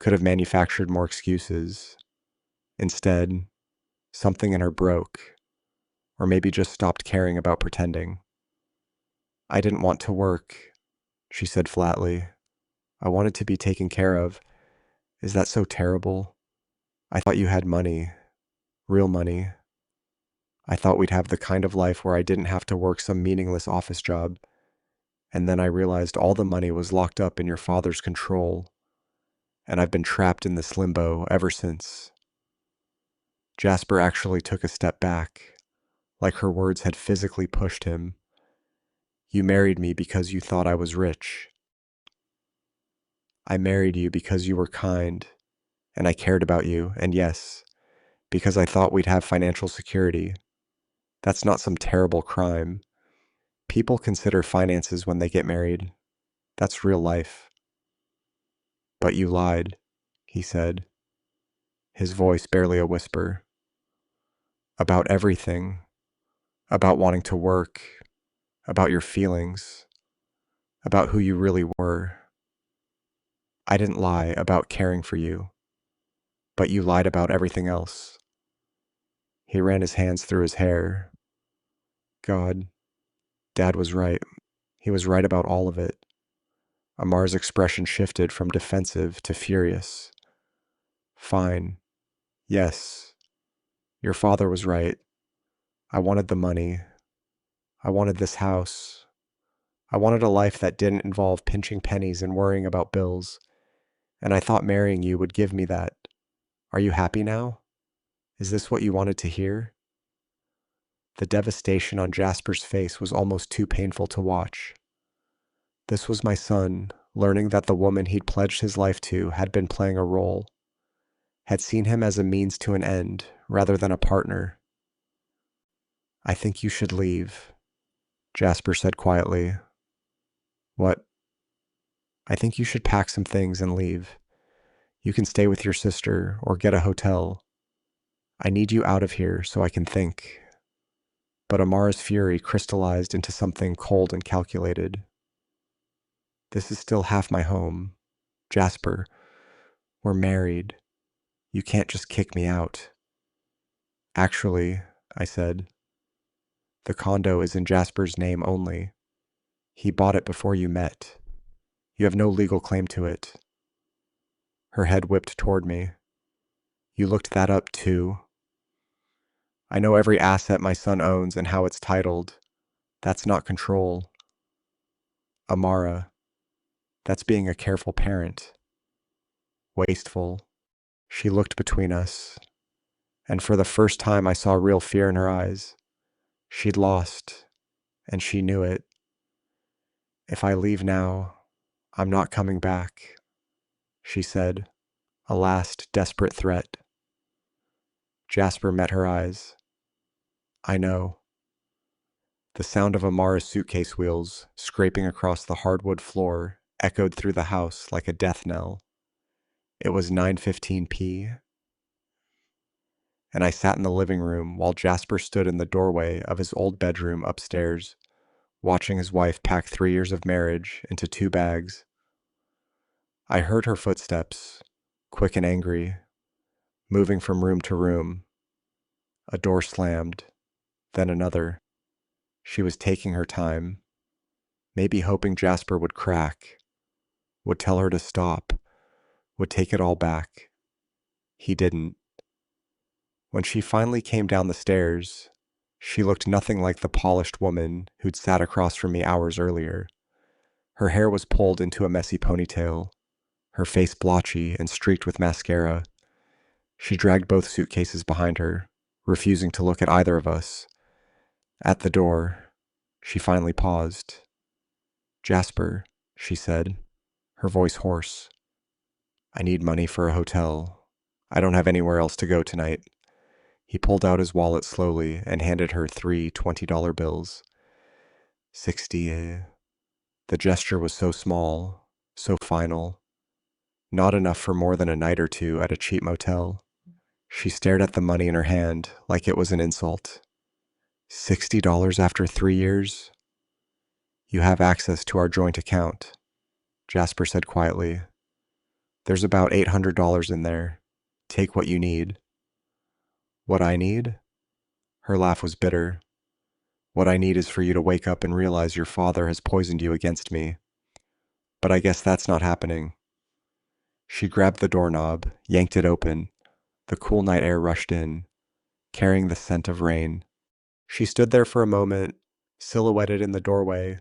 could have manufactured more excuses. Instead, something in her broke, or maybe just stopped caring about pretending. I didn't want to work, she said flatly. I wanted to be taken care of. Is that so terrible? I thought you had money, real money. I thought we'd have the kind of life where I didn't have to work some meaningless office job. And then I realized all the money was locked up in your father's control, and I've been trapped in this limbo ever since. Jasper actually took a step back, like her words had physically pushed him. You married me because you thought I was rich. I married you because you were kind, and I cared about you, and yes, because I thought we'd have financial security. That's not some terrible crime. People consider finances when they get married. That's real life. But you lied, he said, his voice barely a whisper. About everything. About wanting to work. About your feelings. About who you really were. I didn't lie about caring for you. But you lied about everything else. He ran his hands through his hair. God, Dad was right. He was right about all of it. Amar's expression shifted from defensive to furious. Fine. Yes. Your father was right. I wanted the money. I wanted this house. I wanted a life that didn't involve pinching pennies and worrying about bills. And I thought marrying you would give me that. Are you happy now? Is this what you wanted to hear? The devastation on Jasper's face was almost too painful to watch. This was my son, learning that the woman he'd pledged his life to had been playing a role, had seen him as a means to an end rather than a partner. I think you should leave, Jasper said quietly. What? I think you should pack some things and leave. You can stay with your sister or get a hotel. I need you out of here so I can think. But Amara's fury crystallized into something cold and calculated. This is still half my home. Jasper, we're married. You can't just kick me out. Actually, I said, the condo is in Jasper's name only. He bought it before you met. You have no legal claim to it. Her head whipped toward me. You looked that up too. I know every asset my son owns and how it's titled. That's not control. Amara, that's being a careful parent. Wasteful. She looked between us, and for the first time I saw real fear in her eyes. She'd lost, and she knew it. If I leave now, I'm not coming back, she said, a last desperate threat. Jasper met her eyes. I know. The sound of Amara's suitcase wheels scraping across the hardwood floor echoed through the house like a death knell. It was 9:15 p. And I sat in the living room while Jasper stood in the doorway of his old bedroom upstairs, watching his wife pack 3 years of marriage into 2 bags. I heard her footsteps, quick and angry, moving from room to room. A door slammed, then another. She was taking her time, maybe hoping Jasper would crack, would tell her to stop, would take it all back. He didn't. When she finally came down the stairs, she looked nothing like the polished woman who'd sat across from me hours earlier. Her hair was pulled into a messy ponytail, her face blotchy and streaked with mascara. She dragged both suitcases behind her, refusing to look at either of us. At the door, she finally paused. Jasper, she said, her voice hoarse. I need money for a hotel. I don't have anywhere else to go tonight. He pulled out his wallet slowly and handed her 3 $20 bills. 60. The gesture was so small, so final, not enough for more than a night or two at a cheap motel. She stared at the money in her hand like it was an insult. $60 after 3 years? You have access to our joint account, Jasper said quietly. There's about $800 in there. Take what you need. What I need? Her laugh was bitter. What I need is for you to wake up and realize your father has poisoned you against me. But I guess that's not happening. She grabbed the doorknob, yanked it open. The cool night air rushed in, carrying the scent of rain. She stood there for a moment, silhouetted in the doorway,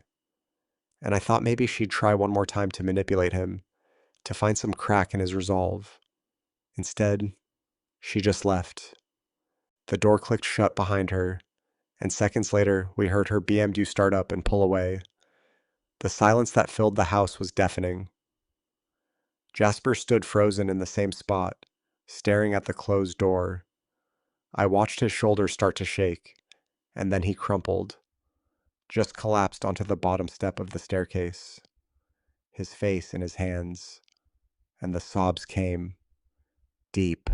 and I thought maybe she'd try one more time to manipulate him, to find some crack in his resolve. Instead, she just left. The door clicked shut behind her, and seconds later we heard her BMW start up and pull away. The silence that filled the house was deafening. Jasper stood frozen in the same spot, staring at the closed door. I watched his shoulders start to shake, and then he crumpled, just collapsed onto the bottom step of the staircase, his face in his hands, and the sobs came, deep,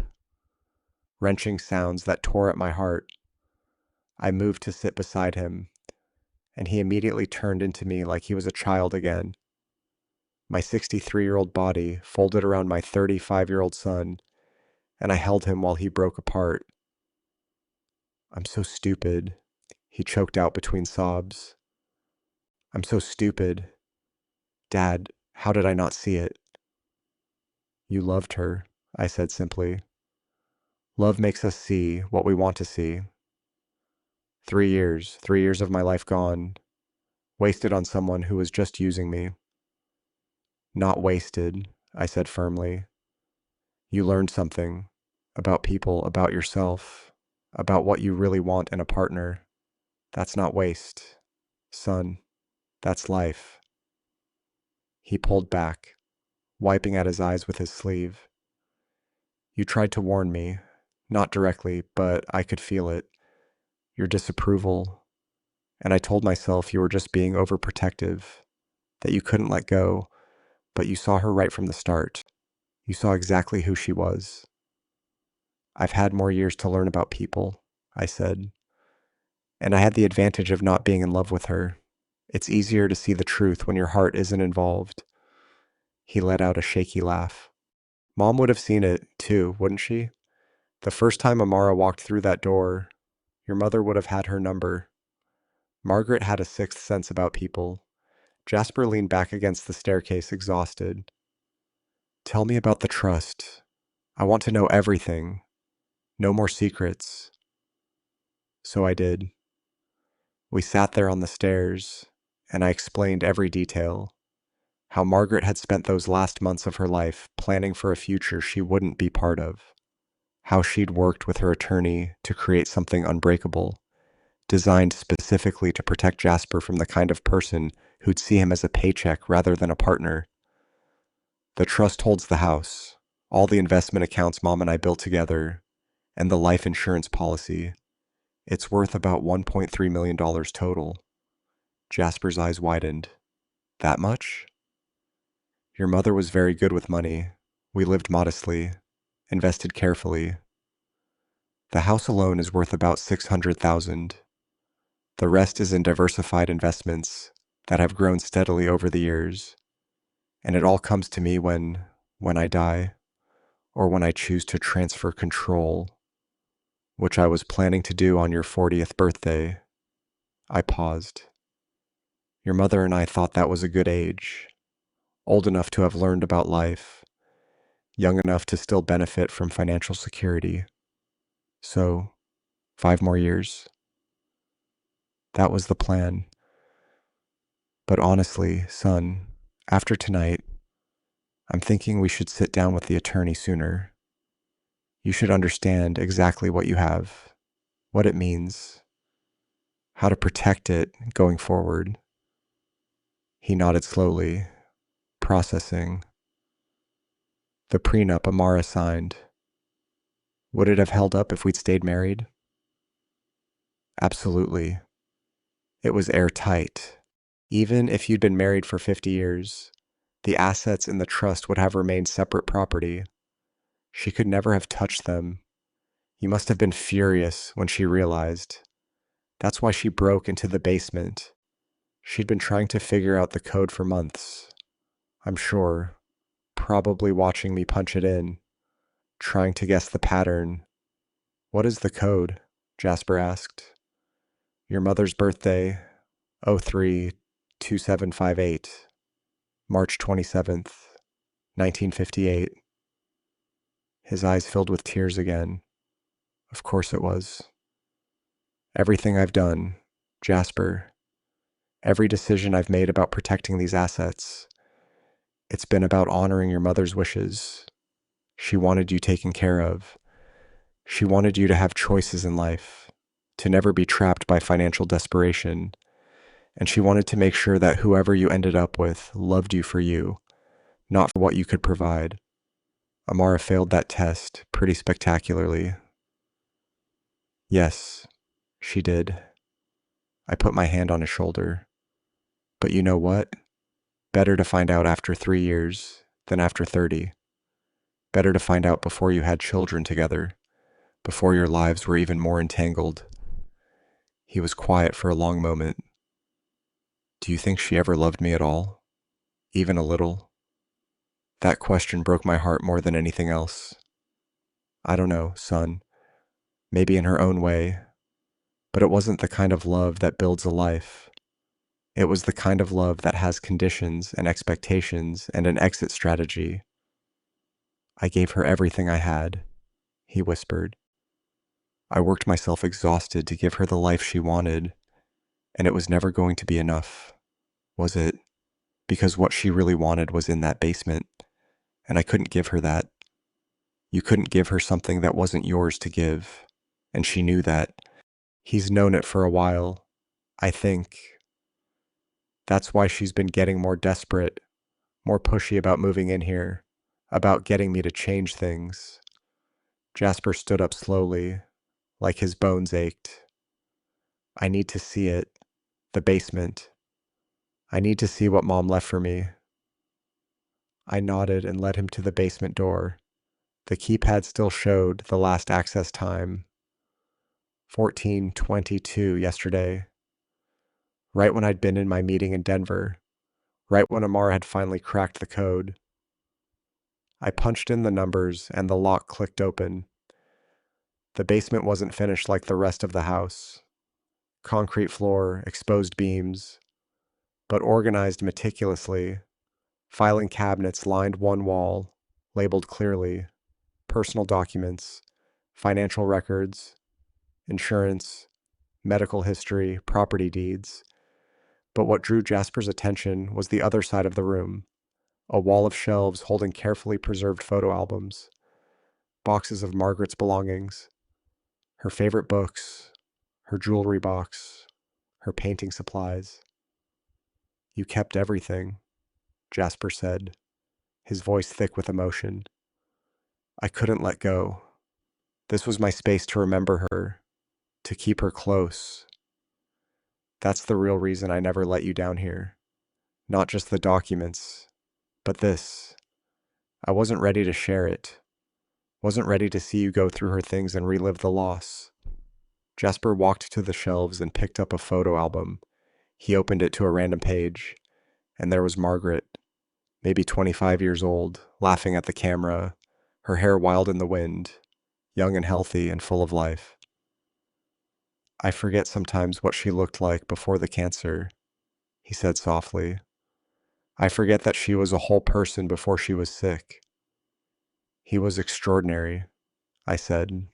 wrenching sounds that tore at my heart. I moved to sit beside him, and he immediately turned into me like he was a child again. My 63-year-old body folded around my 35-year-old son, and I held him while he broke apart. I'm so stupid, he choked out between sobs. I'm so stupid. Dad, how did I not see it? You loved her, I said simply. Love makes us see what we want to see. 3 years of my life gone, wasted on someone who was just using me. Not wasted, I said firmly. You learned something about people, about yourself, about what you really want in a partner. That's not waste. Son, that's life. He pulled back, wiping at his eyes with his sleeve. You tried to warn me, not directly, but I could feel it. Your disapproval. And I told myself you were just being overprotective, that you couldn't let go. But you saw her right from the start. You saw exactly who she was. I've had more years to learn about people, I said, and I had the advantage of not being in love with her. It's easier to see the truth when your heart isn't involved. He let out a shaky laugh. Mom would have seen it, too, wouldn't she? The first time Amara walked through that door, your mother would have had her number. Margaret had a sixth sense about people. Jasper leaned back against the staircase, exhausted. Tell me about the trust. I want to know everything. No more secrets. So I did. We sat there on the stairs, and I explained every detail. How Margaret had spent those last months of her life planning for a future she wouldn't be part of. How she'd worked with her attorney to create something unbreakable, designed specifically to protect Jasper from the kind of person who'd see him as a paycheck rather than a partner. The trust holds the house, all the investment accounts Mom and I built together, and the life insurance policy. It's worth about $1.3 million total. Jasper's eyes widened. That much? Your mother was very good with money. We lived modestly, invested carefully. The house alone is worth about $600,000. The rest is in diversified investments that have grown steadily over the years. And it all comes to me when I die, or when I choose to transfer control, which I was planning to do on your 40th birthday. I paused. Your mother and I thought that was a good age, old enough to have learned about life, young enough to still benefit from financial security. So, 5 more years. That was the plan. But honestly, son, after tonight, I'm thinking we should sit down with the attorney sooner. You should understand exactly what you have, what it means, how to protect it going forward. He nodded slowly, processing. The prenup Amara signed. Would it have held up if we'd stayed married? Absolutely. It was airtight. Even if you'd been married for 50 years, the assets in the trust would have remained separate property. She could never have touched them. You must have been furious when she realized. That's why she broke into the basement. She'd been trying to figure out the code for months. I'm sure. Probably watching me punch it in, trying to guess the pattern. What is the code? Jasper asked. Your mother's birthday, 03-2758, March 27th, 1958. His eyes filled with tears again. Of course it was. Everything I've done, Jasper, every decision I've made about protecting these assets, it's been about honoring your mother's wishes. She wanted you taken care of. She wanted you to have choices in life, to never be trapped by financial desperation. And she wanted to make sure that whoever you ended up with loved you for you, not for what you could provide. Amara failed that test pretty spectacularly. Yes, she did. I put my hand on his shoulder. But you know what? Better to find out after 3 years than after 30. Better to find out before you had children together, before your lives were even more entangled. He was quiet for a long moment. Do you think she ever loved me at all? Even a little? That question broke my heart more than anything else. I don't know, son. Maybe in her own way. But it wasn't the kind of love that builds a life. It was the kind of love that has conditions and expectations and an exit strategy. I gave her everything I had, he whispered. I worked myself exhausted to give her the life she wanted, and it was never going to be enough, was it? Because what she really wanted was in that basement, and I couldn't give her that. You couldn't give her something that wasn't yours to give, and she knew that. He's known it for a while, I think. That's why she's been getting more desperate, more pushy about moving in here, about getting me to change things. Jasper stood up slowly, like his bones ached. I need to see it, the basement. I need to see what Mom left for me. I nodded and led him to the basement door. The keypad still showed the last access time, 14:22 yesterday, right when I'd been in my meeting in Denver, right when Amara had finally cracked the code. I punched in the numbers and the lock clicked open. The basement wasn't finished like the rest of the house. Concrete floor, exposed beams, but organized meticulously. Filing cabinets lined one wall, labeled clearly: personal documents, financial records, insurance, medical history, property deeds. But what drew Jasper's attention was the other side of the room, a wall of shelves holding carefully preserved photo albums, boxes of Margaret's belongings, her favorite books, her jewelry box, her painting supplies. "You kept everything," Jasper said, his voice thick with emotion. "I couldn't let go. This was my space to remember her, to keep her close. That's the real reason I never let you down here. Not just the documents, but this. I wasn't ready to share it. Wasn't ready to see you go through her things and relive the loss." Jasper walked to the shelves and picked up a photo album. He opened it to a random page, and there was Margaret, maybe 25 years old, laughing at the camera, her hair wild in the wind, young and healthy and full of life. "I forget sometimes what she looked like before the cancer," he said softly. "I forget that she was a whole person before she was sick." "He was extraordinary," I said,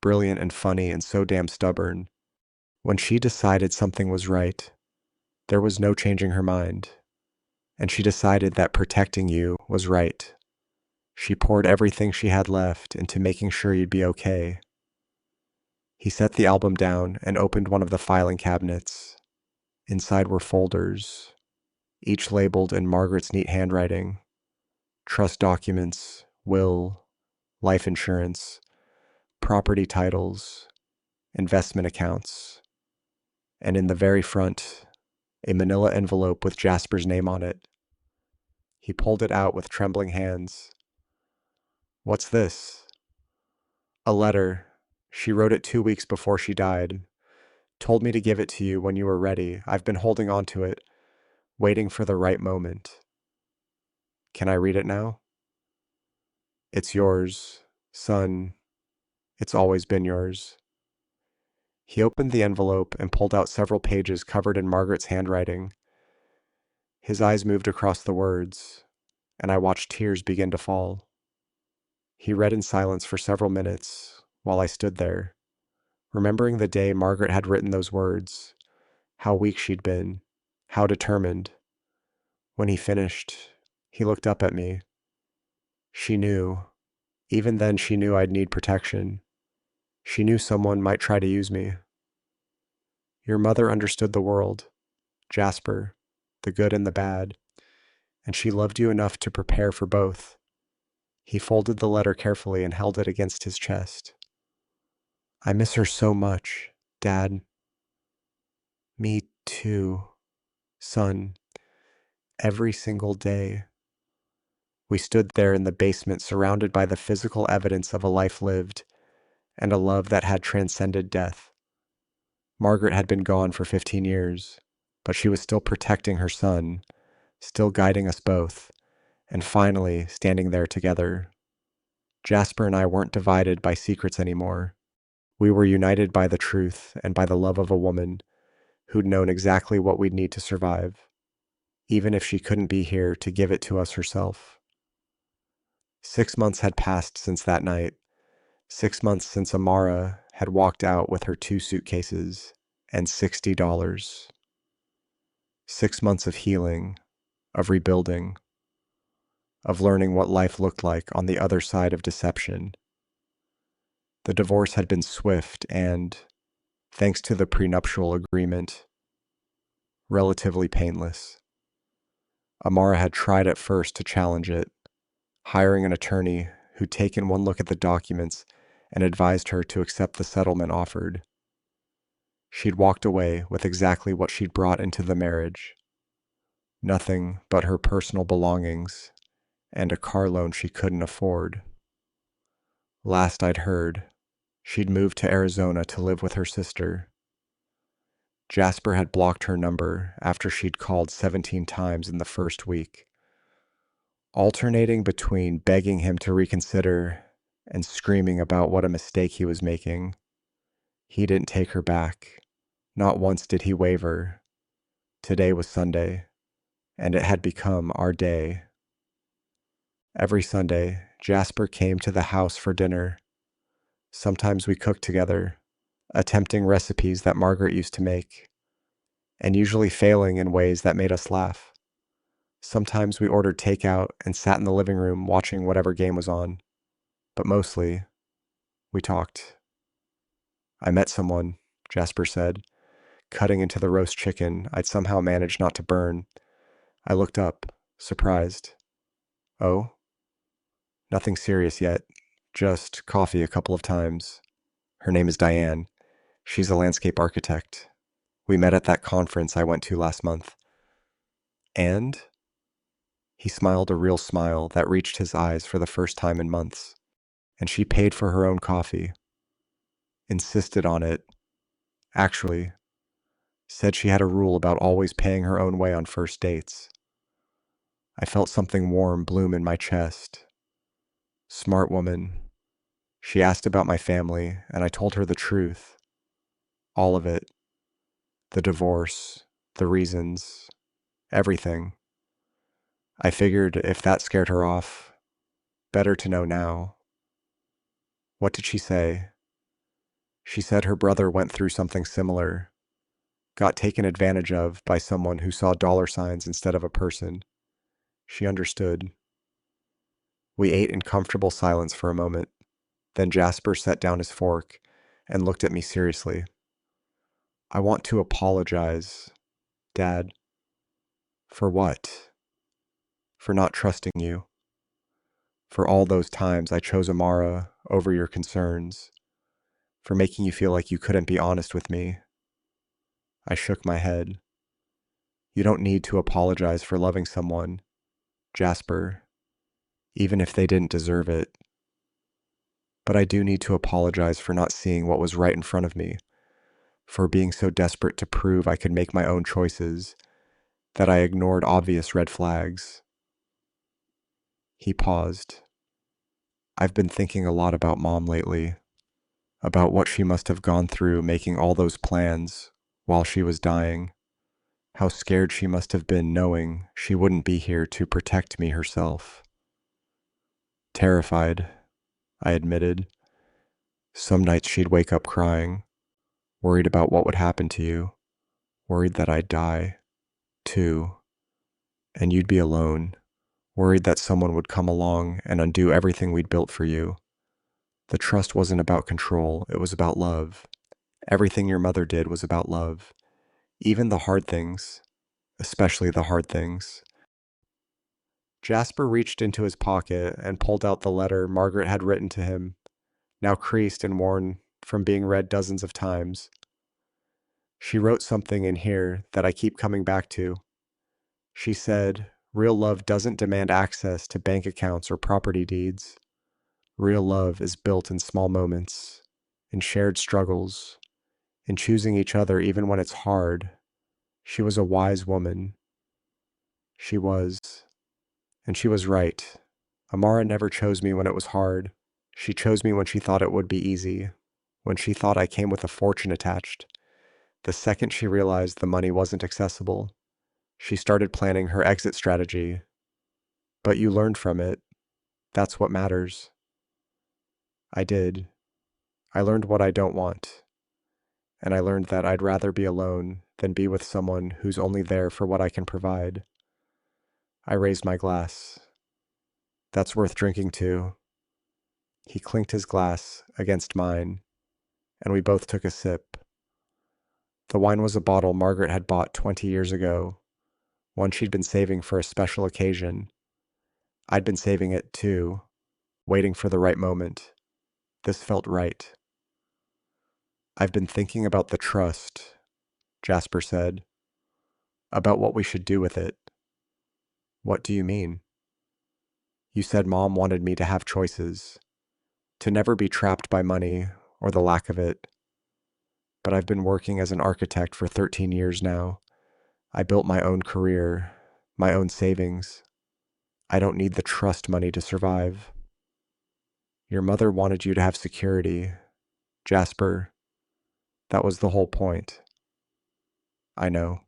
"brilliant and funny and so damn stubborn. When she decided something was right, there was no changing her mind. And she decided that protecting you was right. She poured everything she had left into making sure you'd be okay." He set the album down and opened one of the filing cabinets. Inside were folders, each labeled in Margaret's neat handwriting: trust documents, will, life insurance, property titles, investment accounts, and in the very front, a manila envelope with Jasper's name on it. He pulled it out with trembling hands. "What's this?" "A letter. She wrote it 2 weeks before she died. Told me to give it to you when you were ready. I've been holding on to it, waiting for the right moment." "Can I read it now?" "It's yours, son. It's always been yours." He opened the envelope and pulled out several pages covered in Margaret's handwriting. His eyes moved across the words, and I watched tears begin to fall. He read in silence for several minutes while I stood there, remembering the day Margaret had written those words, how weak she'd been, how determined. When he finished, he looked up at me. She knew. Even then, she knew I'd need protection. She knew someone might try to use me. "Your mother understood the world, Jasper, the good and the bad, and she loved you enough to prepare for both." He folded the letter carefully and held it against his chest. "I miss her so much, Dad." "Me too, son. Every single day." We stood there in the basement, surrounded by the physical evidence of a life lived and a love that had transcended death. Margaret had been gone for 15 years, but she was still protecting her son, still guiding us both, and finally standing there together. Jasper and I weren't divided by secrets anymore. We were united by the truth and by the love of a woman who'd known exactly what we'd need to survive, even if she couldn't be here to give it to us herself. 6 months had passed since that night. 6 months since Amara had walked out with her 2 suitcases and $60. 6 months of healing, of rebuilding, of learning what life looked like on the other side of deception. The divorce had been swift and, thanks to the prenuptial agreement, relatively painless. Amara had tried at first to challenge it, hiring an attorney who'd taken one look at the documents and advised her to accept the settlement offered. She'd walked away with exactly what she'd brought into the marriage: nothing but her personal belongings and a car loan she couldn't afford. Last I'd heard, she'd moved to Arizona to live with her sister. Jasper had blocked her number after she'd called 17 times in the first week, alternating between begging him to reconsider and screaming about what a mistake he was making. He didn't take her back. Not once did he waver. Today was Sunday, and it had become our day. Every Sunday, Jasper came to the house for dinner. Sometimes we cooked together, attempting recipes that Margaret used to make, and usually failing in ways that made us laugh. Sometimes we ordered takeout and sat in the living room watching whatever game was on, but mostly, we talked. I met someone, Jasper said, cutting into the roast chicken I'd somehow managed not to burn. I looked up, surprised. Oh? Nothing serious yet, just coffee a couple of times. Her name is Diane. She's a landscape architect. We met at that conference I went to last month. And? He smiled a real smile that reached his eyes for the first time in months. And she paid for her own coffee. Insisted on it. Actually, said she had a rule about always paying her own way on first dates. I felt something warm bloom in my chest. Smart woman. She asked about my family, and I told her the truth. All of it. The divorce, the reasons, everything. I figured if that scared her off, better to know now. What did she say? She said her brother went through something similar, got taken advantage of by someone who saw dollar signs instead of a person. She understood. We ate in comfortable silence for a moment. Then Jasper set down his fork and looked at me seriously. I want to apologize, Dad. For what? For not trusting you. For all those times I chose Amara over your concerns. For making you feel like you couldn't be honest with me. I shook my head. You don't need to apologize for loving someone, Jasper, even if they didn't deserve it. But I do need to apologize for not seeing what was right in front of me, for being so desperate to prove I could make my own choices that I ignored obvious red flags. He paused. I've been thinking a lot about Mom lately, about what she must have gone through making all those plans while she was dying. How scared she must have been knowing she wouldn't be here to protect me herself. Terrified, I admitted. Some nights she'd wake up crying, worried about what would happen to you, worried that I'd die, too, and you'd be alone, worried that someone would come along and undo everything we'd built for you. The trust wasn't about control, it was about love. Everything your mother did was about love. Even the hard things, especially the hard things. Jasper reached into his pocket and pulled out the letter Margaret had written to him, now creased and worn from being read dozens of times. She wrote something in here that I keep coming back to. She said, real love doesn't demand access to bank accounts or property deeds. Real love is built in small moments, in shared struggles, in choosing each other even when it's hard. She was a wise woman. She was. And she was right. Amara never chose me when it was hard. She chose me when she thought it would be easy, when she thought I came with a fortune attached. The second she realized the money wasn't accessible, she started planning her exit strategy. But you learned from it. That's what matters. I did. I learned what I don't want. And I learned that I'd rather be alone than be with someone who's only there for what I can provide. I raised my glass. That's worth drinking to. He clinked his glass against mine, and we both took a sip. The wine was a bottle Margaret had bought 20 years ago, one she'd been saving for a special occasion. I'd been saving it too, waiting for the right moment. This felt right. I've been thinking about the trust, Jasper said, about what we should do with it. What do you mean? You said Mom wanted me to have choices, to never be trapped by money or the lack of it. But I've been working as an architect for 13 years now. I built my own career, my own savings. I don't need the trust money to survive. Your mother wanted you to have security. Jasper, that was the whole point. I know.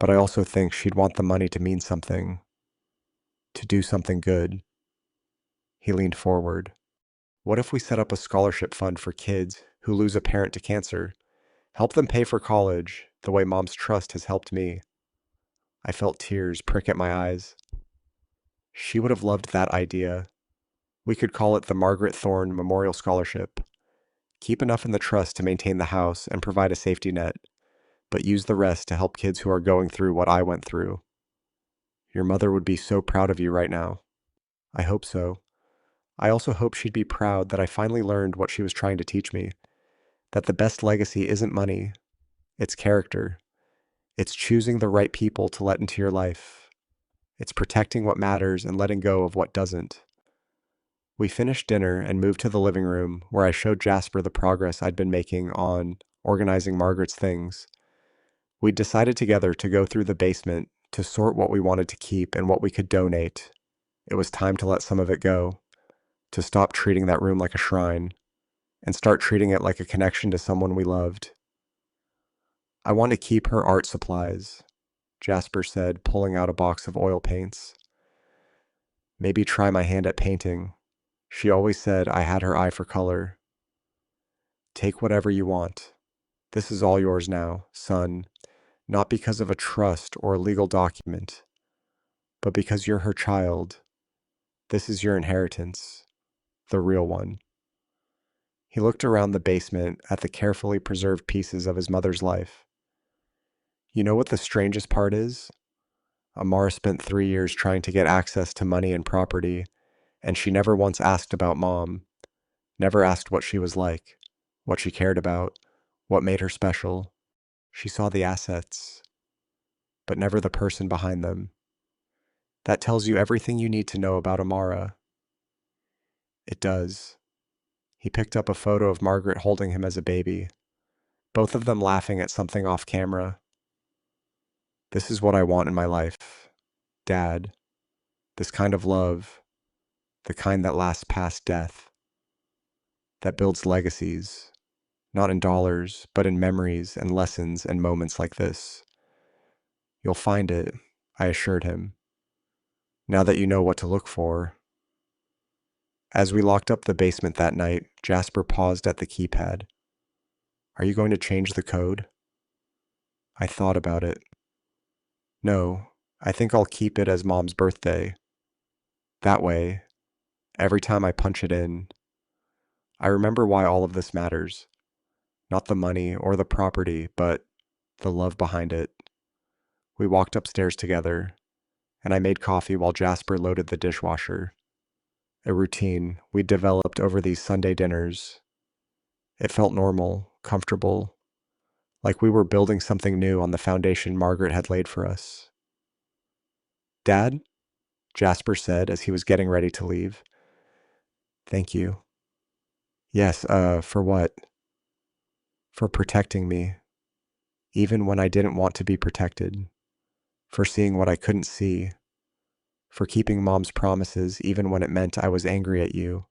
But I also think she'd want the money to mean something, to do something good. He leaned forward. What if we set up a scholarship fund for kids who lose a parent to cancer? Help them pay for college the way Mom's trust has helped me. I felt tears prick at my eyes. She would have loved that idea. We could call it the Margaret Thorne Memorial Scholarship. Keep enough in the trust to maintain the house and provide a safety net, but use the rest to help kids who are going through what I went through. Your mother would be so proud of you right now. I hope so. I also hope she'd be proud that I finally learned what she was trying to teach me, that the best legacy isn't money, it's character. It's choosing the right people to let into your life. It's protecting what matters and letting go of what doesn't. We finished dinner and moved to the living room where I showed Jasper the progress I'd been making on organizing Margaret's things. We decided together to go through the basement to sort what we wanted to keep and what we could donate. It was time to let some of it go, to stop treating that room like a shrine, and start treating it like a connection to someone we loved. I want to keep her art supplies, Jasper said, pulling out a box of oil paints. Maybe try my hand at painting. She always said I had her eye for color. Take whatever you want. This is all yours now, son, not because of a trust or a legal document, but because you're her child. This is your inheritance, the real one. He looked around the basement at the carefully preserved pieces of his mother's life. You know what the strangest part is? Amara spent 3 years trying to get access to money and property, and she never once asked about Mom, never asked what she was like, what she cared about, what made her special. She saw the assets, but never the person behind them. That tells you everything you need to know about Amara. It does. He picked up a photo of Margaret holding him as a baby, both of them laughing at something off camera. This is what I want in my life, Dad. This kind of love, the kind that lasts past death, that builds legacies, not in dollars, but in memories and lessons and moments like this. You'll find it, I assured him. Now that you know what to look for. As we locked up the basement that night, Jasper paused at the keypad. Are you going to change the code? I thought about it. No, I think I'll keep it as Mom's birthday. That way, every time I punch it in, I remember why all of this matters. Not the money or the property, but the love behind it. We walked upstairs together, and I made coffee while Jasper loaded the dishwasher. A routine we developed over these Sunday dinners. It felt normal, comfortable, like we were building something new on the foundation Margaret had laid for us. Dad? Jasper said as he was getting ready to leave. Thank you. Yes, for what? For protecting me, even when I didn't want to be protected. For seeing what I couldn't see. For keeping Mom's promises even when it meant I was angry at you.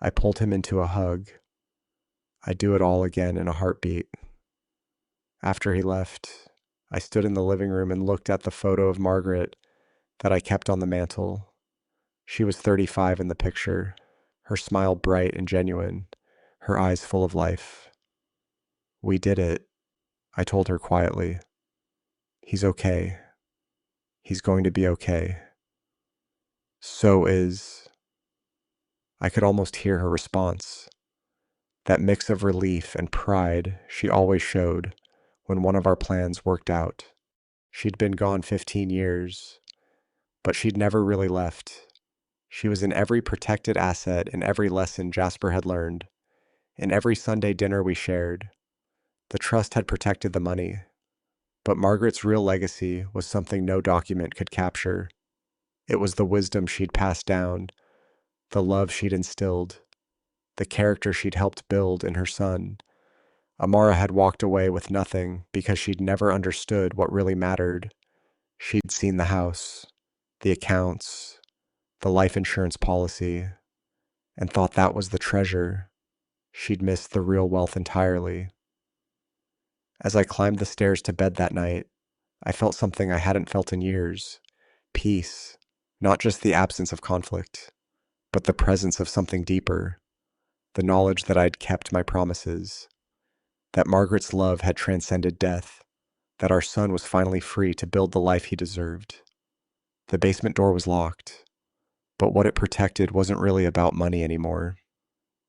I pulled him into a hug. I'd do it all again in a heartbeat. After he left, I stood in the living room and looked at the photo of Margaret that I kept on the mantle. She was 35 in the picture, her smile bright and genuine, her eyes full of life. We did it, I told her quietly. He's okay. He's going to be okay. So is... I could almost hear her response. That mix of relief and pride she always showed when one of our plans worked out. She'd been gone 15 years, but she'd never really left. She was in every protected asset in every lesson Jasper had learned, in every Sunday dinner we shared. The trust had protected the money, but Margaret's real legacy was something no document could capture. It was the wisdom she'd passed down, the love she'd instilled, the character she'd helped build in her son. Amara had walked away with nothing because she'd never understood what really mattered. She'd seen the house, the accounts, the life insurance policy, and thought that was the treasure. She'd missed the real wealth entirely. As I climbed the stairs to bed that night, I felt something I hadn't felt in years. Peace. Not just the absence of conflict, but the presence of something deeper. The knowledge that I'd kept my promises, that Margaret's love had transcended death, that our son was finally free to build the life he deserved. The basement door was locked, but what it protected wasn't really about money anymore.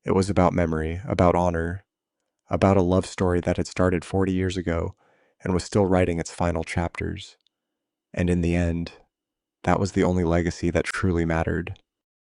It was about memory, about honor, about a love story that had started 40 years ago and was still writing its final chapters. And in the end, that was the only legacy that truly mattered.